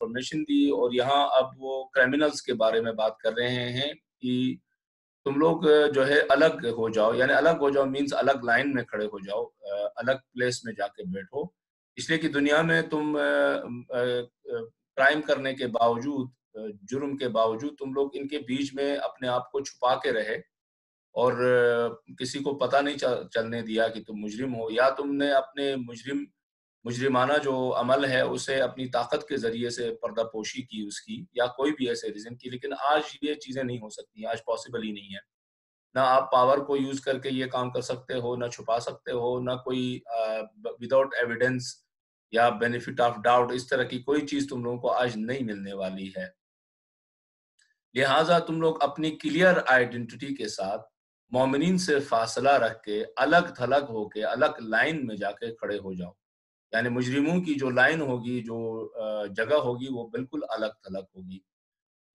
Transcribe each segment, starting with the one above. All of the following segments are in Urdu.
انفارمیشن دی، اور یہاں اب وہ کرمنلز کے بارے میں بات کر رہے ہیں کہ تم لوگ جو ہے الگ ہو جاؤ، یعنی الگ ہو جاؤ مینز الگ لائن میں کھڑے ہو جاؤ، الگ پلیس میں جا کے بیٹھو، اس لیے کہ دنیا میں تم کرائم کرنے کے باوجود، جرم کے باوجود تم لوگ ان کے بیچ میں اپنے آپ کو چھپا کے رہے، اور کسی کو پتہ نہیں چلنے دیا کہ تم مجرم ہو، یا تم نے اپنے مجرمانہ جو عمل ہے اسے اپنی طاقت کے ذریعے سے پردہ پوشی کی اس کی، یا کوئی بھی ایسے ریزن کی. لیکن آج یہ چیزیں نہیں ہو سکتی، آج پاسبل ہی نہیں ہے. نہ آپ پاور کو یوز کر کے یہ کام کر سکتے ہو، نہ چھپا سکتے ہو، نہ کوئی وداؤٹ ایویڈنس یا بینیفٹ آف ڈاؤٹ اس طرح کی کوئی چیز تم لوگوں کو آج نہیں ملنے والی ہے. لہٰذا تم لوگ اپنی کلیئر آئیڈینٹی کے ساتھ مومنین سے فاصلہ رکھ کے الگ تھلگ ہو کے الگ لائن میں جا کے کھڑے ہو جاؤ. یعنی مجرموں کی جو لائن ہوگی، جو جگہ ہوگی، وہ بالکل الگ تھلگ ہوگی.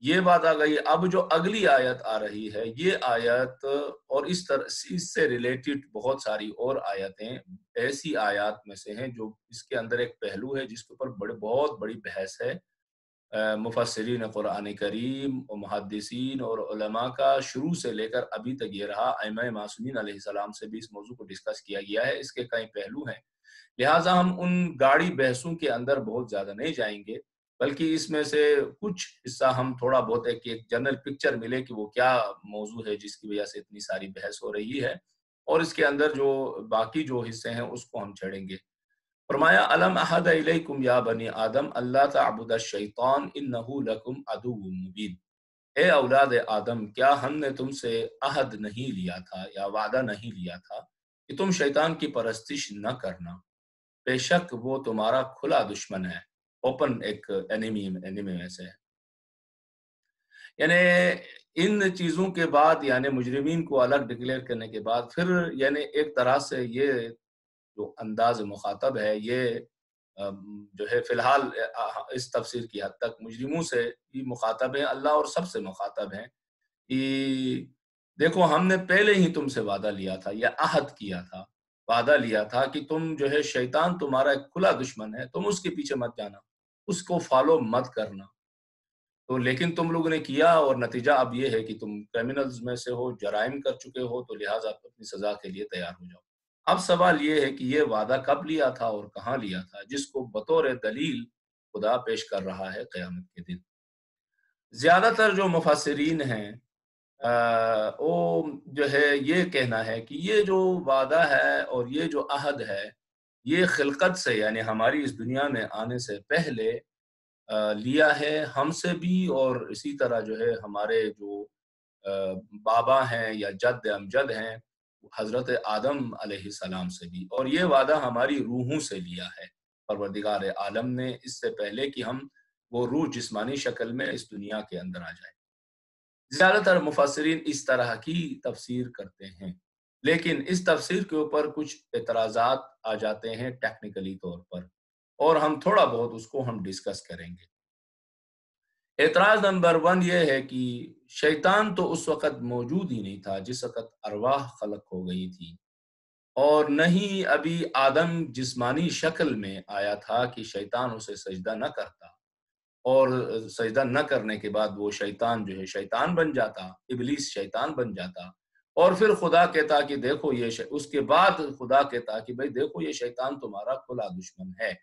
یہ بات آ گئی. اب جو اگلی آیت آ رہی ہے، یہ آیت اور اس سے ریلیٹڈ بہت ساری اور آیتیں ایسی آیات میں سے ہیں جو اس کے اندر ایک پہلو ہے جس کے اوپر بہت بڑی بحث ہے مفسرین قرآن کریم اور محدثین اور علماء کا. شروع سے لے کر ابھی تک یہ رہا. ائمہ معصومین علیہ السلام سے بھی اس موضوع کو ڈسکس کیا گیا ہے. اس کے کئی پہلو ہیں، لہٰذا ہم ان گاڑی بحثوں کے اندر بہت زیادہ نہیں جائیں گے، بلکہ اس میں سے کچھ حصہ ہم تھوڑا بہت ایک جنرل پکچر ملے کہ وہ کیا موضوع ہے جس کی وجہ سے اتنی ساری بحث ہو رہی ہے، اور اس کے اندر جو باقی جو حصے ہیں اس کو ہم چھیڑیں گے. فرمایا الم احد الیکم یا بنی آدم اللہ تعبدوا الشیطان انہ لکم عدو مبین. اے اولاد آدم، کیا ہم نے تم سے عہد نہیں لیا تھا یا وعدہ نہیں لیا تھا کہ تم شیطان کی پرستش نہ کرنا، بے شک وہ تمہارا کھلا دشمن ہے. اوپن ایک انیمی میں سے ہے. یعنی ان چیزوں کے بعد، یعنی مجرمین کو الگ ڈکلیئر کرنے کے بعد، پھر یعنی ایک طرح سے یہ جو انداز مخاطب ہے، یہ جو ہے فی الحال اس تفسیر کی حد تک مجرموں سے بھی مخاطب ہے، اللہ اور سب سے مخاطب ہیں کہ دیکھو ہم نے پہلے ہی تم سے وعدہ لیا تھا یا عہد کیا تھا، وعدہ لیا تھا کہ تم جو ہے شیطان تمہارا ایک کھلا دشمن ہے، تم اس کے پیچھے مت جانا، اس کو فالو مت کرنا. تو لیکن تم لوگوں نے کیا، اور نتیجہ اب یہ ہے کہ تم کرمنلز میں سے ہو، جرائم کر چکے ہو، تو لہٰذا اپنی سزا کے لیے تیار ہو جاؤ. اب سوال یہ ہے کہ یہ وعدہ کب لیا تھا اور کہاں لیا تھا، جس کو بطور دلیل خدا پیش کر رہا ہے قیامت کے دن. زیادہ تر جو مفسرین ہیں وہ جو ہے یہ کہنا ہے کہ یہ جو وعدہ ہے اور یہ جو عہد ہے، یہ خلقت سے، یعنی ہماری اس دنیا میں آنے سے پہلے لیا ہے ہم سے بھی، اور اسی طرح جو ہے ہمارے جو بابا ہیں یا جد امجد ہیں حضرت آدم علیہ السلام سے بھی، اور یہ وعدہ ہماری روحوں سے لیا ہے پروردگار عالم نے، اس سے پہلے کہ ہم وہ روح جسمانی شکل میں اس دنیا کے اندر آ جائے. زیادہ تر مفسرین اس طرح کی تفسیر کرتے ہیں، لیکن اس تفسیر کے اوپر کچھ اعتراضات آ جاتے ہیں ٹیکنیکلی طور پر، اور ہم تھوڑا بہت اس کو ہم ڈسکس کریں گے. اعتراض نمبر 1 یہ ہے کہ شیطان تو اس وقت موجود ہی نہیں تھا جس وقت ارواح خلق ہو گئی تھی، اور نہ ہی ابھی آدم جسمانی شکل میں آیا تھا کہ شیطان اسے سجدہ نہ کرتا، اور سجدہ نہ کرنے کے بعد وہ شیطان جو ہے شیطان بن جاتا، ابلیس شیطان بن جاتا، اور پھر خدا کہتا کہ دیکھو یہ اس کے بعد خدا کہتا کہ بھئی دیکھو یہ شیطان تمہارا کھلا دشمن ہے.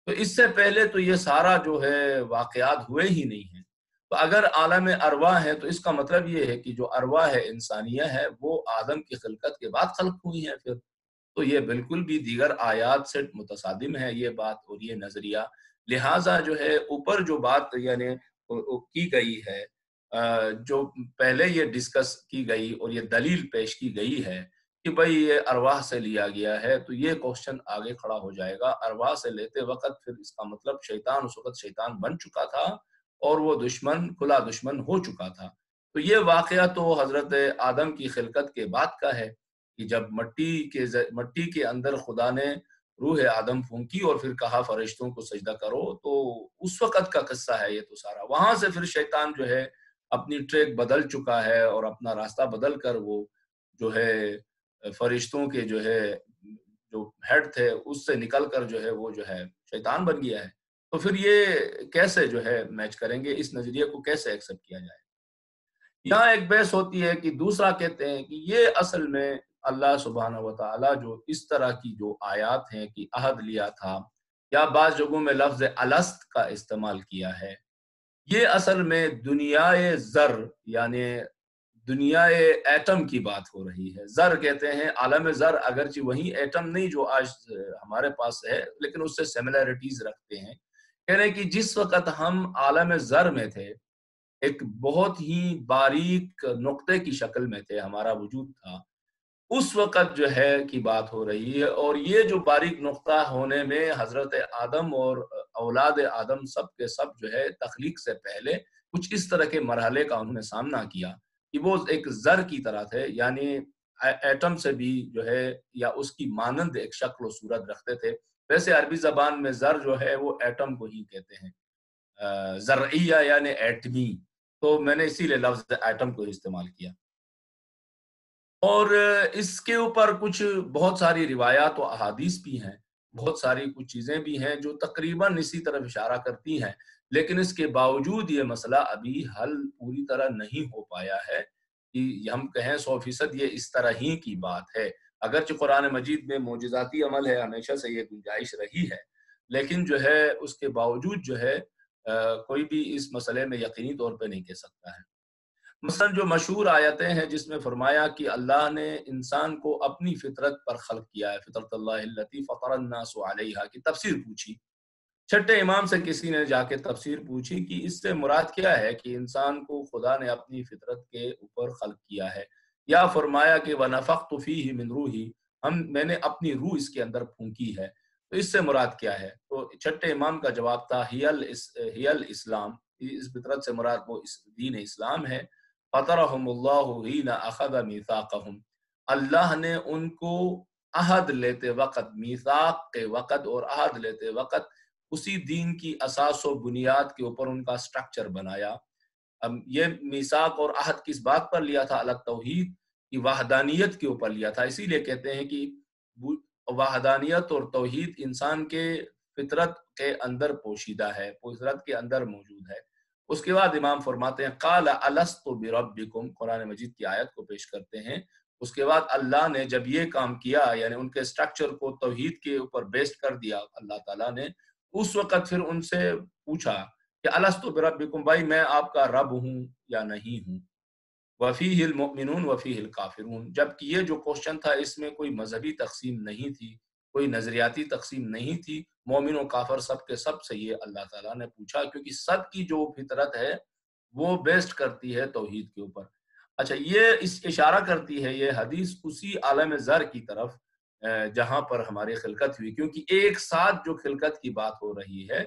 تو اس سے پہلے تو یہ سارا جو ہے واقعات ہوئے ہی نہیں ہیں. تو اگر عالم ارواح ہے تو اس کا مطلب یہ ہے کہ جو ارواح ہے، انسانیہ ہے، وہ آدم کی خلقت کے بعد خلق ہوئی ہیں. پھر تو یہ بالکل بھی دیگر آیات سے متصادم ہے یہ بات اور یہ نظریہ. لہٰذا جو ہے اوپر جو بات یعنی کی گئی ہے، جو پہلے یہ ڈسکس کی گئی اور یہ دلیل پیش کی گئی ہے کہ بھئی یہ ارواح سے لیا گیا ہے، تو یہ کوشچن آگے کھڑا ہو جائے گا. ارواح سے لیتے وقت پھر اس کا مطلب شیطان اس وقت شیطان بن چکا تھا اور وہ دشمن کھلا دشمن ہو چکا تھا. تو یہ واقعہ تو حضرت آدم کی خلقت کے بعد کا ہے کہ جب مٹی کے اندر خدا نے روح آدم پھونکی اور پھر کہا فرشتوں کو سجدہ کرو، تو اس وقت کا قصہ ہے یہ تو سارا. وہاں سے پھر شیطان جو ہے اپنی ٹریک بدل چکا ہے اور اپنا راستہ بدل کر وہ جو ہے فرشتوں کے جو ہے جو ہیڈ تھے اس سے نکل کر جو ہے وہ جو ہے شیطان بن گیا ہے. تو پھر یہ کیسے جو ہے میچ کریں گے، اس نظریے کو کیسے ایکسپٹ کیا جائے؟ یہاں ایک بحث ہوتی ہے کہ دوسرا کہتے ہیں کہ یہ اصل میں اللہ سبحانہ و تعالیٰ جو اس طرح کی جو آیات ہیں کہ عہد لیا تھا، یا بعض جگہوں میں لفظ الست کا استعمال کیا ہے، یہ اصل میں دنیائے ذر یعنی دنیائے ایٹم کی بات ہو رہی ہے۔ ذر کہتے ہیں عالم ذر، اگرچہ وہی ایٹم نہیں جو آج ہمارے پاس ہے، لیکن اس سے سملیرٹیز رکھتے ہیں۔ کہہ رہے ہیں کہ جس وقت ہم عالم ذر میں تھے، ایک بہت ہی باریک نقطے کی شکل میں تھے، ہمارا وجود تھا، اس وقت جو ہے کی بات ہو رہی ہے۔ اور یہ جو باریک نقطہ ہونے میں حضرت آدم اور اولاد آدم سب کے سب جو ہے تخلیق سے پہلے کچھ اس طرح کے مرحلے کا انہوں نے سامنا کیا کہ وہ ایک زر کی طرح تھے، یعنی ایٹم سے بھی جو ہے یا اس کی مانند ایک شکل و صورت رکھتے تھے۔ ویسے عربی زبان میں زر جو ہے وہ ایٹم کو ہی کہتے ہیں، زرعیہ یعنی ایٹمی، تو میں نے اسی لیے لفظ ایٹم کو استعمال کیا۔ اور اس کے اوپر کچھ بہت ساری روایات و احادیث بھی ہیں، بہت ساری کچھ چیزیں بھی ہیں جو تقریباً اسی طرف اشارہ کرتی ہیں، لیکن اس کے باوجود یہ مسئلہ ابھی حل پوری طرح نہیں ہو پایا ہے کہ ہم کہیں 100% یہ اس طرح ہی کی بات ہے۔ اگرچہ قرآن مجید میں معجزاتی عمل ہے، ہمیشہ سے یہ گنجائش رہی ہے، لیکن جو ہے اس کے باوجود جو ہے کوئی بھی اس مسئلے میں یقینی طور پہ نہیں کہہ سکتا ہے۔ مثلا جو مشہور آیتیں ہیں جس میں فرمایا کہ اللہ نے انسان کو اپنی فطرت پر خلق کیا ہے، فطرت اللہ التی فطر الناس علیہا کی تفسیر پوچھی، چھٹے امام سے کسی نے جا کے تفسیر پوچھی کہ اس سے مراد کیا ہے کہ انسان کو خدا نے اپنی فطرت کے اوپر خلق کیا ہے، یا فرمایا کہ وَنَفَخْتُ فِيهِ مِنْ رُوحِي، میں نے اپنی روح اس کے اندر پھونکی ہے، تو اس سے مراد کیا ہے؟ تو چھٹے امام کا جواب تھا ہی الاسلام، اس فطرت سے مراد وہ دین اسلام ہے۔ فطرهم اللہ حین اخذ میثاقهم، اللہ نے ان کو عہد لیتے وقت، میثاق کے وقت اور عہد لیتے وقت اسی دین کی اساس و بنیاد کے اوپر ان کا سٹرکچر بنایا۔ اب یہ میثاق اور عہد کس بات پر لیا تھا؟ الگ توحید کی وحدانیت کے اوپر لیا تھا۔ اسی لیے کہتے ہیں کہ وحدانیت اور توحید انسان کے فطرت کے اندر پوشیدہ ہے، فطرت کے اندر موجود ہے۔ اس کے بعد امام فرماتے ہیں قال الست بربکم، قرآن مجید کی آیت کو پیش کرتے ہیں۔ اس کے بعد اللہ نے جب یہ کام کیا، یعنی ان کے سٹرکچر کو توحید کے اوپر بیسڈ کر دیا اللہ تعالیٰ نے، اس وقت پھر ان سے پوچھا کہ الست بربکم، بھائی میں آپ کا رب ہوں یا نہیں ہوں؟ وفیہ المؤمنون وفیہ الکافرون، جبکہ یہ جو کوشچن تھا اس میں کوئی مذہبی تقسیم نہیں تھی، کوئی نظریاتی تقسیم نہیں تھی، مومن و کافر سب کے سب سے یہ اللہ تعالیٰ نے پوچھا، کیونکہ سب کی جو فطرت ہے وہ بیسڈ کرتی ہے توحید کے اوپر۔ اچھا، یہ اس اشارہ کرتی ہے یہ حدیث اسی عالم زر کی طرف جہاں پر ہماری خلقت ہوئی، کیونکہ ایک ساتھ جو خلقت کی بات ہو رہی ہے،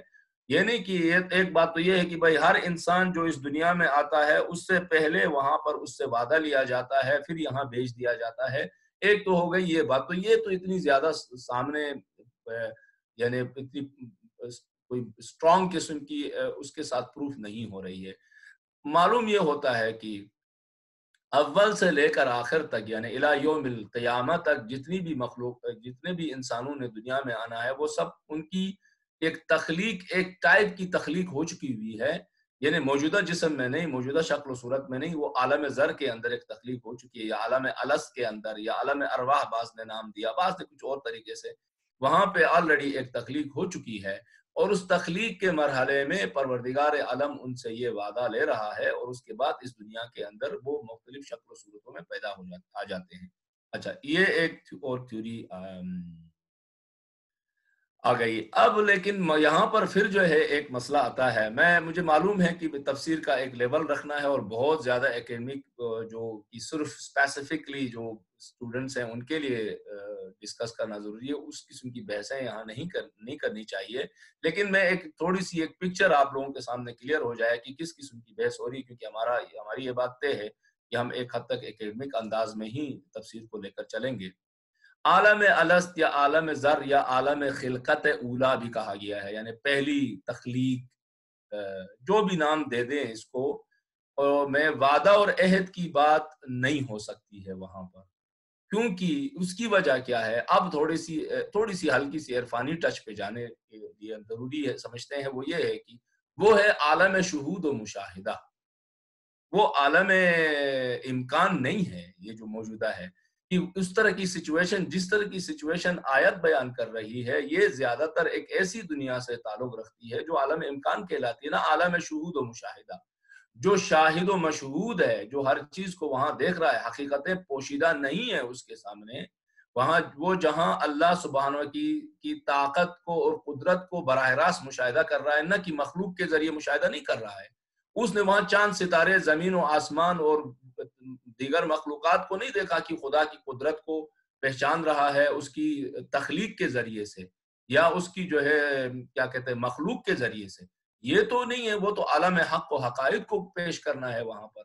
یہ نہیں کہ ایک بات تو یہ ہے کہ بھائی ہر انسان جو اس دنیا میں آتا ہے اس سے پہلے وہاں پر اس سے وعدہ لیا جاتا ہے، پھر یہاں بھیج دیا جاتا ہے۔ ایک تو ہو گئی یہ بات، تو یہ تو اتنی زیادہ سامنے یعنی اتنی کوئی اسٹرانگ قسم کی اس کے ساتھ پروف نہیں ہو رہی ہے۔ معلوم یہ ہوتا ہے کہ اول سے لے کر آخر تک، یعنی الی یوم القیامہ تک جتنی بھی مخلوق، جتنے بھی انسانوں نے دنیا میں آنا ہے، وہ سب ان کی ایک تخلیق، ایک ٹائپ کی تخلیق ہو چکی ہوئی ہے، یعنی موجودہ جسم میں نہیں، موجودہ شکل و صورت میں نہیں، وہ عالم ذر کے اندر ایک تخلیق ہو چکی ہے، یا عالم الست کے اندر، یا عالم ارواح بعض نے نام دیا، بعض نے کچھ اور طریقے سے، وہاں پہ آلریڈی ایک تخلیق ہو چکی ہے۔ اور اس تخلیق کے مرحلے میں پروردگار عالم ان سے یہ وعدہ لے رہا ہے، اور اس کے بعد اس دنیا کے اندر وہ مختلف شکل و صورتوں میں پیدا آ جاتے ہیں۔ اچھا، یہ ایک اور تھیوری آ گئی۔ اب لیکن یہاں پر پھر جو ہے ایک مسئلہ آتا ہے، مجھے معلوم ہے کہ تفسیر کا ایک لیول رکھنا ہے اور بہت زیادہ اکیڈمک جو صرف اسپیسیفکلی جو اسٹوڈنٹس ہیں ان کے لیے ڈسکس کرنا ضروری ہے، اس قسم کی بحثیں یہاں نہیں کرنی چاہیے، لیکن میں ایک تھوڑی سی ایک پکچر آپ لوگوں کے سامنے کلیئر ہو جائے کہ کس قسم کی بحث ہو رہی ہے، کیونکہ ہماری یہ بات طے ہے کہ ہم ایک حد تک اکیڈمک انداز میں ہی تفسیر کو لے کر چلیں گے۔ عالم الست یا عالم ذر یا عالم خلقت اولا بھی کہا گیا ہے، یعنی پہلی تخلیق، جو بھی نام دے دیں اس کو، اور میں وعدہ اور عہد کی بات نہیں ہو سکتی ہے وہاں پر۔ کیونکہ اس کی وجہ کیا ہے، اب تھوڑی سی ہلکی سی عرفانی ٹچ پہ جانے کے لیے ضروری ہے، سمجھتے ہیں وہ یہ ہے کہ وہ ہے عالم شہود و مشاہدہ. وہ عالم امکان نہیں ہے یہ جو موجودہ ہے، کہ اس طرح کی سچویشن، جس طرح کی سچویشن آیت بیان کر رہی ہے، یہ زیادہ تر ایک ایسی دنیا سے تعلق رکھتی ہے جو عالم امکان کہلاتی ہے نا، عالم شہود و مشاہدہ. جو شاہد و مشہود ہے، جو ہر چیز کو وہاں دیکھ رہا ہے، حقیقتیں پوشیدہ نہیں ہے اس کے سامنے، وہاں وہ جہاں اللہ سبحانہ کی طاقت کو اور قدرت کو براہ راست مشاہدہ کر رہا ہے، نہ کہ مخلوق کے ذریعے مشاہدہ نہیں کر رہا ہے. اس نے وہاں چاند ستارے، زمین و آسمان اور دیگر مخلوقات کو نہیں دیکھا کہ خدا کی قدرت کو پہچان رہا ہے اس کی تخلیق کے ذریعے سے، یا اس کی جو ہے کیا کہتے ہیں مخلوق کے ذریعے سے. یہ تو نہیں ہے، وہ تو عالم حق و حقائق کو پیش کرنا ہے وہاں پر.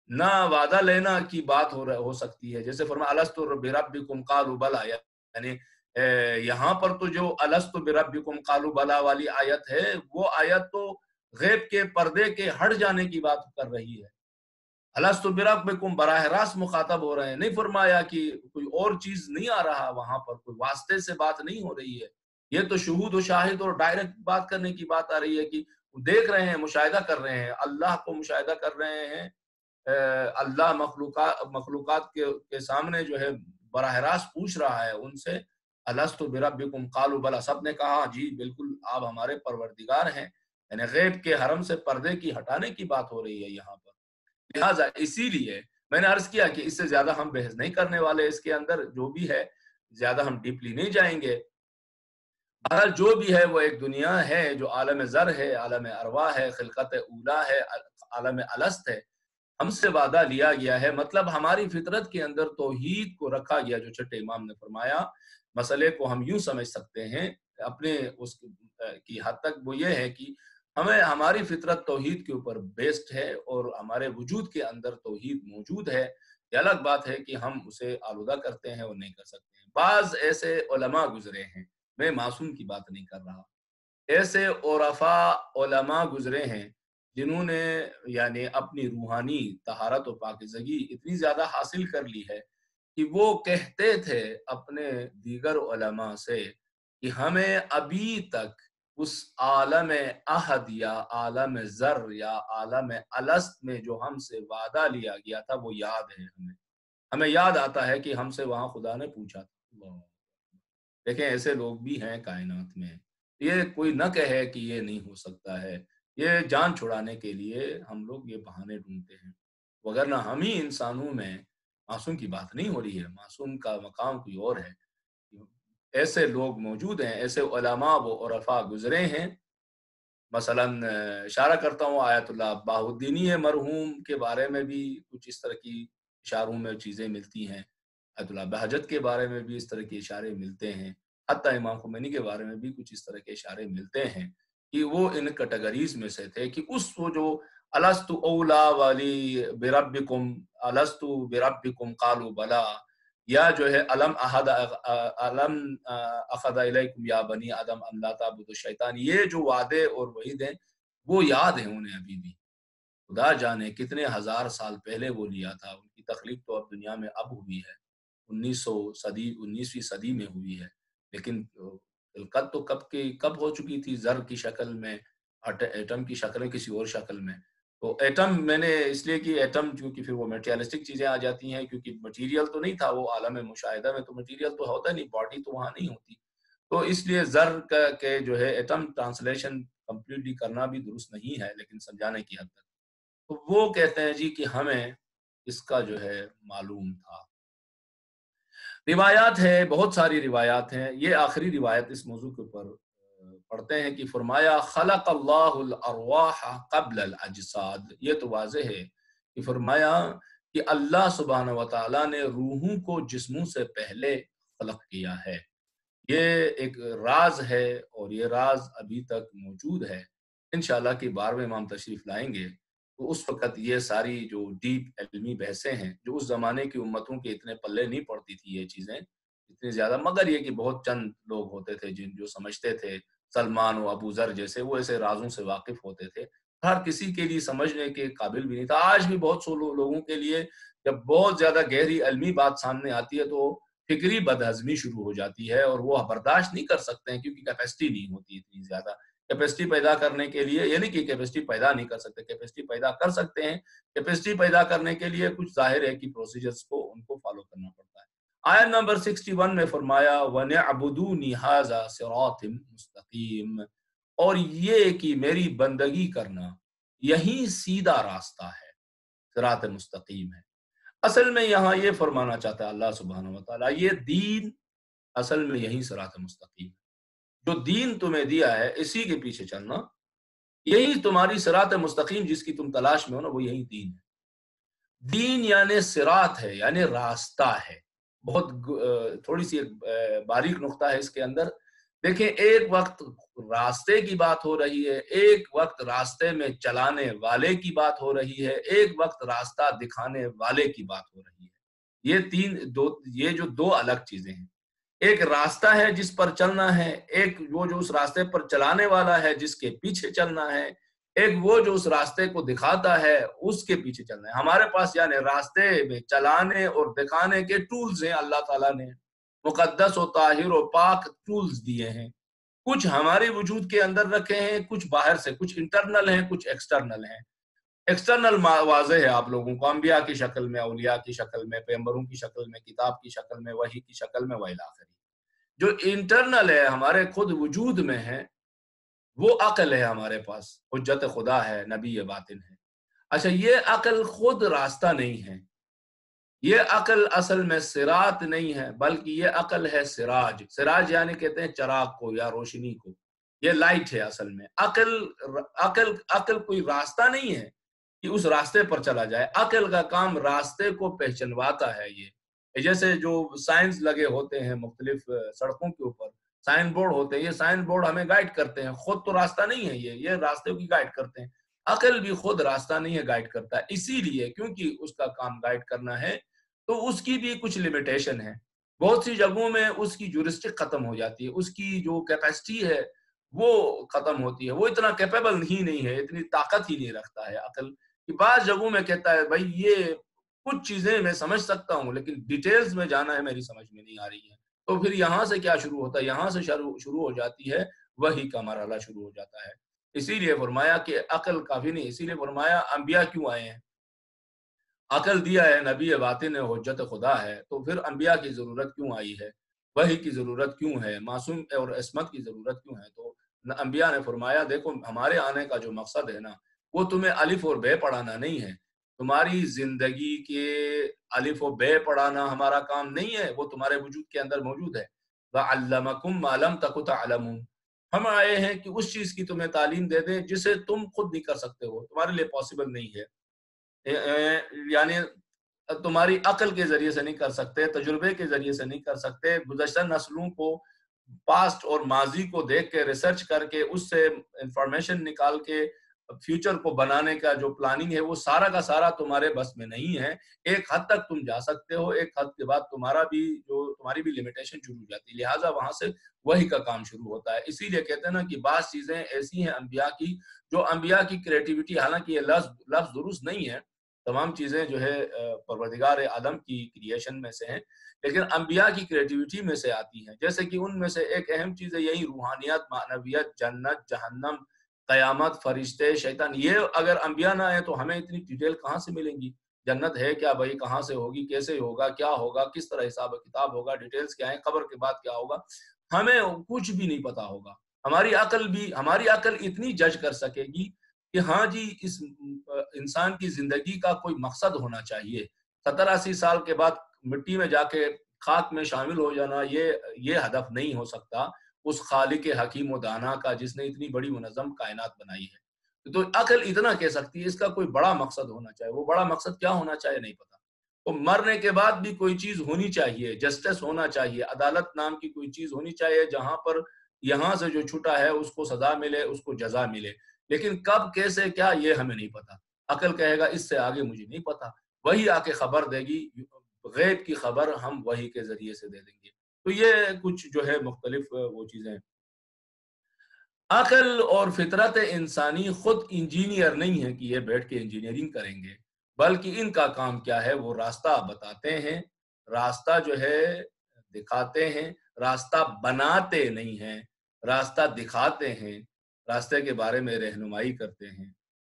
نہ وعدہ لینا کی بات ہو سکتی ہے، جیسے فرمایا الست بربکم قالوا بلی، یعنی یہاں پر تو جو الست بربکم قالوا بلی والی آیت ہے، وہ آیت تو غیب کے پردے کے ہٹ جانے کی بات کر رہی ہے. الست بربکم براہ راست مخاطب ہو رہے ہیں، نہیں فرمایا کہ کوئی اور چیز نہیں آ رہا وہاں پر، کوئی واسطے سے بات نہیں ہو رہی ہے. یہ تو شہود و شاہد اور ڈائریکٹ بات کرنے کی بات آ رہی ہے کہ دیکھ رہے ہیں، مشاہدہ کر رہے ہیں، اللہ کو مشاہدہ کر رہے ہیں. اللہ مخلوقات کے سامنے جو ہے براہ راست پوچھ رہا ہے ان سے، الست بربکم قالوا بلی، سب نے کہا جی بالکل آپ ہمارے پروردگار ہیں. یعنی غیب کے حرم سے پردے کی ہٹانے کی بات ہو رہی ہے یہاں پر. لہٰذا اسی لیے میں نے عرض کیا کہ اس سے زیادہ ہم بحث نہیں کرنے والے، اس کے اندر جو بھی ہے زیادہ ہم ڈیپلی نہیں جائیں گے. بہرحال جو بھی ہے وہ ایک دنیا ہے جو عالم ذر ہے، عالم ارواح ہے، خلقت اولا ہے، عالم الست ہے. ہم سے وعدہ لیا گیا ہے، مطلب ہماری فطرت کے اندر توحید کو رکھا گیا، جو چھٹے امام نے فرمایا. مسئلے کو ہم یوں سمجھ سکتے ہیں اپنے اس کی حد تک، وہ یہ ہے کہ ہماری فطرت توحید کے اوپر بیسڈ ہے اور ہمارے وجود کے اندر توحید موجود ہے. یہ الگ بات ہے کہ ہم اسے آلودہ کرتے ہیں اور نہیں کر سکتے ہیں. بعض ایسے علماء گزرے ہیں، میں معصوم کی بات نہیں کر رہا، ایسے عرفاء علماء گزرے ہیں جنہوں نے یعنی اپنی روحانی طہارت و پاکیزگی اتنی زیادہ حاصل کر لی ہے کہ وہ کہتے تھے اپنے دیگر علماء سے کہ ہمیں ابھی تک اس عالم احد یا عالم ذر یا عالم الست میں جو ہم سے وعدہ لیا گیا تھا وہ یاد ہے. ہمیں یاد آتا ہے کہ ہم سے وہاں خدا نے پوچھا تھا. دیکھیں ایسے لوگ بھی ہیں کائنات میں، یہ کوئی نہ کہے کہ یہ نہیں ہو سکتا ہے. یہ جان چھڑانے کے لیے ہم لوگ یہ بہانے ڈھونڈتے ہیں، وگرنہ ہم ہی انسانوں میں معصوم کی بات نہیں ہو رہی ہے. معصوم کا مقام کوئی اور ہے. ایسے لوگ موجود ہیں، ایسے علماء و عرفاء گزرے ہیں. مثلا اشارہ کرتا ہوں آیت اللہ بہاء الدینی مرحوم کے بارے میں بھی کچھ اس طرح کی اشاروں میں چیزیں ملتی ہیں. آیت اللہ بہجت کے بارے میں بھی اس طرح کے اشارے ملتے ہیں. حتیٰ امام خمینی کے بارے میں بھی کچھ اس طرح کے اشارے ملتے ہیں کہ وہ ان کیٹیگریز میں سے تھے، کہ وہ جو الست اولا والی بربکم، الست بربکم قالوا بلا، یا جو ہے علم اخذ الیکم یا بنی آدم ان لا تعبدوا الشیطان، یہ جو وعدے اور وعید ہیں وہ یاد ہیں انہیں ابھی بھی. خدا جانے کتنے ہزار سال پہلے وہ لیا تھا. ان کی تخلیق تو اب دنیا میں اب ہوئی ہے، 19ویں صدی میں ہوئی ہے، لیکن خلقت تو کب ہو چکی تھی، ذر کی شکل میں، ایٹم کی شکل میں، کسی اور شکل میں. تو ایٹم میں نے اس لیے کہ ایٹم چونکہ پھر وہ میٹریلسٹک چیزیں آ جاتی ہیں، کیونکہ مٹیریل تو نہیں تھا وہ عالم مشاہدہ میں، تو مٹیریل تو ہوتا نہیں، باڈی تو وہاں نہیں ہوتی. تو اس لیے ذر کے جو ہے ایٹم ٹرانسلیشن کمپلیٹلی کرنا بھی درست نہیں ہے، لیکن سمجھانے کی حد تک. تو وہ کہتے ہیں جی کہ ہمیں اس کا جو ہے معلوم تھا. روایات ہے، بہت ساری روایات ہیں. یہ آخری روایت اس موضوع کے اوپر پڑھتے ہیں کہ فرمایا خلق اللہ الارواح قبل الاجساد. یہ تو واضح ہے کہ فرمایا کہ اللہ سبحانہ و تعالیٰ نے روحوں کو جسموں سے پہلے خلق کیا ہے. یہ ایک راز ہے اور یہ راز ابھی تک موجود ہے. انشاءاللہ کہ 12ویں امام تشریف لائیں گے تو اس وقت یہ ساری جو ڈیپ علمی بحثیں ہیں، جو اس زمانے کی امتوں کے اتنے پلے نہیں پڑتی تھی یہ چیزیں اتنی زیادہ، مگر یہ کہ بہت چند لوگ ہوتے تھے جو سمجھتے تھے، سلمان و ابو ذر جیسے، وہ ایسے رازوں سے واقف ہوتے تھے. ہر کسی کے لیے سمجھنے کے قابل بھی نہیں تھا۔ آج بھی بہت سے لوگوں کے لیے جب بہت زیادہ گہری علمی بات سامنے آتی ہے تو فکری بدہضمی شروع ہو جاتی ہے اور وہ برداشت نہیں کر سکتے ہیں، کیونکہ کیپیسٹی نہیں ہوتی اتنی زیادہ۔ کیپیسٹی پیدا کرنے کے لیے، یعنی کہ کیپیسٹی پیدا نہیں کر سکتے، کیپیسٹی پیدا کر سکتے ہیں۔ کیپیسٹی پیدا کرنے کے لیے کچھ ظاہر ہے کہ پروسیجرز کو ان کو فالو کرنا پڑتا ہے۔ آیت نمبر 61 میں فرمایا وَنِعْبُدُونِ هَذَا صِرَاطٌ مُسْتَقِيمٌ، اور یہ کہ میری بندگی کرنا یہی سیدھا راستہ ہے، صراط مستقیم ہے۔ اصل میں یہاں یہ فرمانا چاہتا ہے اللہ سبحانہ وتعالیٰ، یہ دین اصل میں یہی صراط مستقیم ہے۔ جو دین تمہیں دیا ہے اسی کے پیچھے چلنا، یہی تمہاری صراط مستقیم جس کی تم تلاش میں ہو نا، وہ یہی دین ہے۔ دین یعنی صراط ہے، یعنی راستہ ہے۔ بہت تھوڑی سی باریک نقطہ ہے اس کے اندر۔ دیکھیں، ایک وقت راستے کی بات ہو رہی ہے، ایک وقت راستے میں چلانے والے کی بات ہو رہی ہے، ایک وقت راستہ دکھانے والے کی بات ہو رہی ہے۔ یہ جو دو الگ چیزیں ہیں۔ ایک راستہ ہے جس پر چلنا ہے، ایک وہ جو اس راستے پر چلانے والا ہے جس کے پیچھے چلنا ہے، ایک وہ جو اس راستے کو دکھاتا ہے اس کے پیچھے چلنا ہے۔ ہمارے پاس یعنی راستے میں چلانے اور دکھانے کے ٹولز ہیں، اللہ تعالیٰ نے مقدس و طاہر و پاک ٹولز دیے ہیں۔ کچھ ہمارے وجود کے اندر رکھے ہیں، کچھ باہر سے، کچھ انٹرنل ہیں، کچھ ایکسٹرنل ہیں۔ ایکسٹرنل واضح ہے آپ لوگوں کو، انبیاء کی شکل میں، اولیاء کی شکل میں، پیغمبروں کی شکل میں، کتاب کی شکل میں، وحی کی شکل میں، وإلی آخر۔ جو انٹرنل ہے، ہمارے خود وجود میں ہے، وہ عقل ہے ہمارے پاس، حجت خدا ہے، نبی باطن ہے۔ اچھا، یہ عقل خود راستہ نہیں ہے، یہ عقل اصل میں صراط نہیں ہے، بلکہ یہ عقل ہے سراج۔ سراج یعنی کہتے ہیں چراغ کو یا روشنی کو، یہ لائٹ ہے اصل میں۔ عقل کوئی راستہ نہیں ہے کہ اس راستے پر چلا جائے۔ عقل کا کام راستے کو پہچنواتا ہے۔ یہ جیسے جو سائنس لگے ہوتے ہیں مختلف سڑکوں کے اوپر، سائن بورڈ ہوتے ہیں، یہ سائن بورڈ ہمیں گائیڈ کرتے ہیں، خود تو راستہ نہیں ہے، یہ راستے کی گائیڈ کرتے ہیں۔ عقل بھی خود راستہ نہیں ہے، گائیڈ کرتا ہے۔ اسی لیے کیونکہ اس کا کام گائیڈ کرنا ہے تو اس کی بھی کچھ لمیٹیشن ہے۔ بہت سی جگہوں میں اس کی جورسٹک ختم ہو جاتی ہے، اس کی جو کیپیسٹی ہے وہ ختم ہوتی ہے، وہ اتنا کیپیبل ہی نہیں ہے، اتنی طاقت ہی نہیں رکھتا ہے عقل کہ بعض جگہوں میں کہتا ہے بھائی یہ کچھ چیزیں میں سمجھ سکتا ہوں لیکن ڈیٹیلز میں جانا ہے میری سمجھ میں نہیں آ رہی ہے۔ تو پھر یہاں سے کیا شروع ہوتا ہے؟ یہاں سے شروع ہو جاتی ہے وحی کا مرحلہ شروع ہو جاتا ہے۔ اسی لیے فرمایا کہ عقل کافی نہیں، اسی لیے فرمایا انبیاء کیوں آئے ہیں؟ عقل دیا ہے، نبی باطن ہے، حجت خدا ہے، تو پھر انبیاء کی ضرورت کیوں آئی ہے؟ وحی کی ضرورت کیوں ہے؟ معصوم اور عصمت کی ضرورت کیوں ہے؟ تو انبیاء نے فرمایا دیکھو، ہمارے آنے کا جو مقصد ہے نا، وہ تمہیں الف اور بے پڑھانا نہیں ہے۔ تمہاری زندگی کے الف و بے پڑھانا ہمارا کام نہیں ہے، وہ تمہارے وجود کے اندر موجود ہے۔ وَعَلَّمَكُم مَّا لَمْ تَكُنْ تَعْلَمُونَ، ہم آئے ہیں کہ اس چیز کی تمہیں تعلیم دے دیں جسے تم خود نہیں کر سکتے ہو، تمہارے لیے پاسبل نہیں ہے، یعنی تمہاری عقل کے ذریعے سے نہیں کر سکتے، تجربے کے ذریعے سے نہیں کر سکتے۔ گزشتہ نسلوں کو، پاسٹ اور ماضی کو دیکھ کے، ریسرچ کر کے، اس سے انفارمیشن نکال کے فیوچر کو بنانے کا جو پلاننگ ہے وہ سارا کا سارا تمہارے بس میں نہیں ہے۔ ایک حد تک تم جا سکتے ہو، ایک حد کے بعد تمہاری بھی لمیٹیشن شروع ہو جاتی ہے، لہٰذا وہاں سے وہی کا کام شروع ہوتا ہے۔ اسی لیے کہتے ہیں نا کہ بعض چیزیں ایسی ہیں انبیاء کی، جو انبیاء کی کریٹیوٹی، حالانکہ یہ لفظ درست نہیں ہے، تمام چیزیں جو ہے پروردگار عالم کی کریشن میں سے ہیں، لیکن انبیاء کی کریٹیوٹی میں سے آتی ہیں۔ جیسے کہ ان میں سے ایک اہم چیز ہے یہی روحانیت، معنویت، جنت، جہنم، قیامت، فرشتے، شیطان۔ یہ اگر انبیاء نہ آئے تو ہمیں اتنی ڈیٹیل کہاں سے ملیں گی؟ جنت ہے کیا بھائی؟ کہاں سے ہوگی؟ کیسے ہوگا؟ کیا ہوگا؟ کس طرح حساب و کتاب ہوگا؟ ڈیٹیلز کیا ہیں؟ قبر کے بعد کیا ہوگا؟ ہمیں کچھ بھی نہیں پتا ہوگا۔ ہماری عقل اتنی جج کر سکے گی کہ ہاں جی، اس انسان کی زندگی کا کوئی مقصد ہونا چاہیے۔ 70-80 سال کے بعد مٹی میں جا کے خاک میں شامل ہو جانا یہ ہدف نہیں ہو سکتا اس خالق حکیم و دانا کا جس نے اتنی بڑی منظم کائنات بنائی ہے۔ تو عقل اتنا کہہ سکتی ہے اس کا کوئی بڑا مقصد ہونا چاہیے۔ وہ بڑا مقصد کیا ہونا چاہیے نہیں پتا۔ تو مرنے کے بعد بھی کوئی چیز ہونی چاہیے، جسٹس ہونا چاہیے، عدالت نام کی کوئی چیز ہونی چاہیے جہاں پر یہاں سے جو چھوٹا ہے اس کو سزا ملے، اس کو جزا ملے، لیکن کب، کیسے، کیا، یہ ہمیں نہیں پتا۔ عقل کہے گا اس سے آگے مجھے نہیں پتا، وہی آ کے خبر دے گی، غیب کی خبر ہم وہی کے ذریعے سے دے دیں گے۔ تو یہ کچھ جو ہے مختلف وہ چیزیں عقل اور فطرت انسانی خود انجینئر نہیں ہے کہ یہ بیٹھ کے انجینئرنگ کریں گے، بلکہ ان کا کام کیا ہے، وہ راستہ بتاتے ہیں، راستہ جو ہے دکھاتے ہیں، راستہ بناتے نہیں ہیں، راستہ دکھاتے ہیں، راستے کے بارے میں رہنمائی کرتے ہیں۔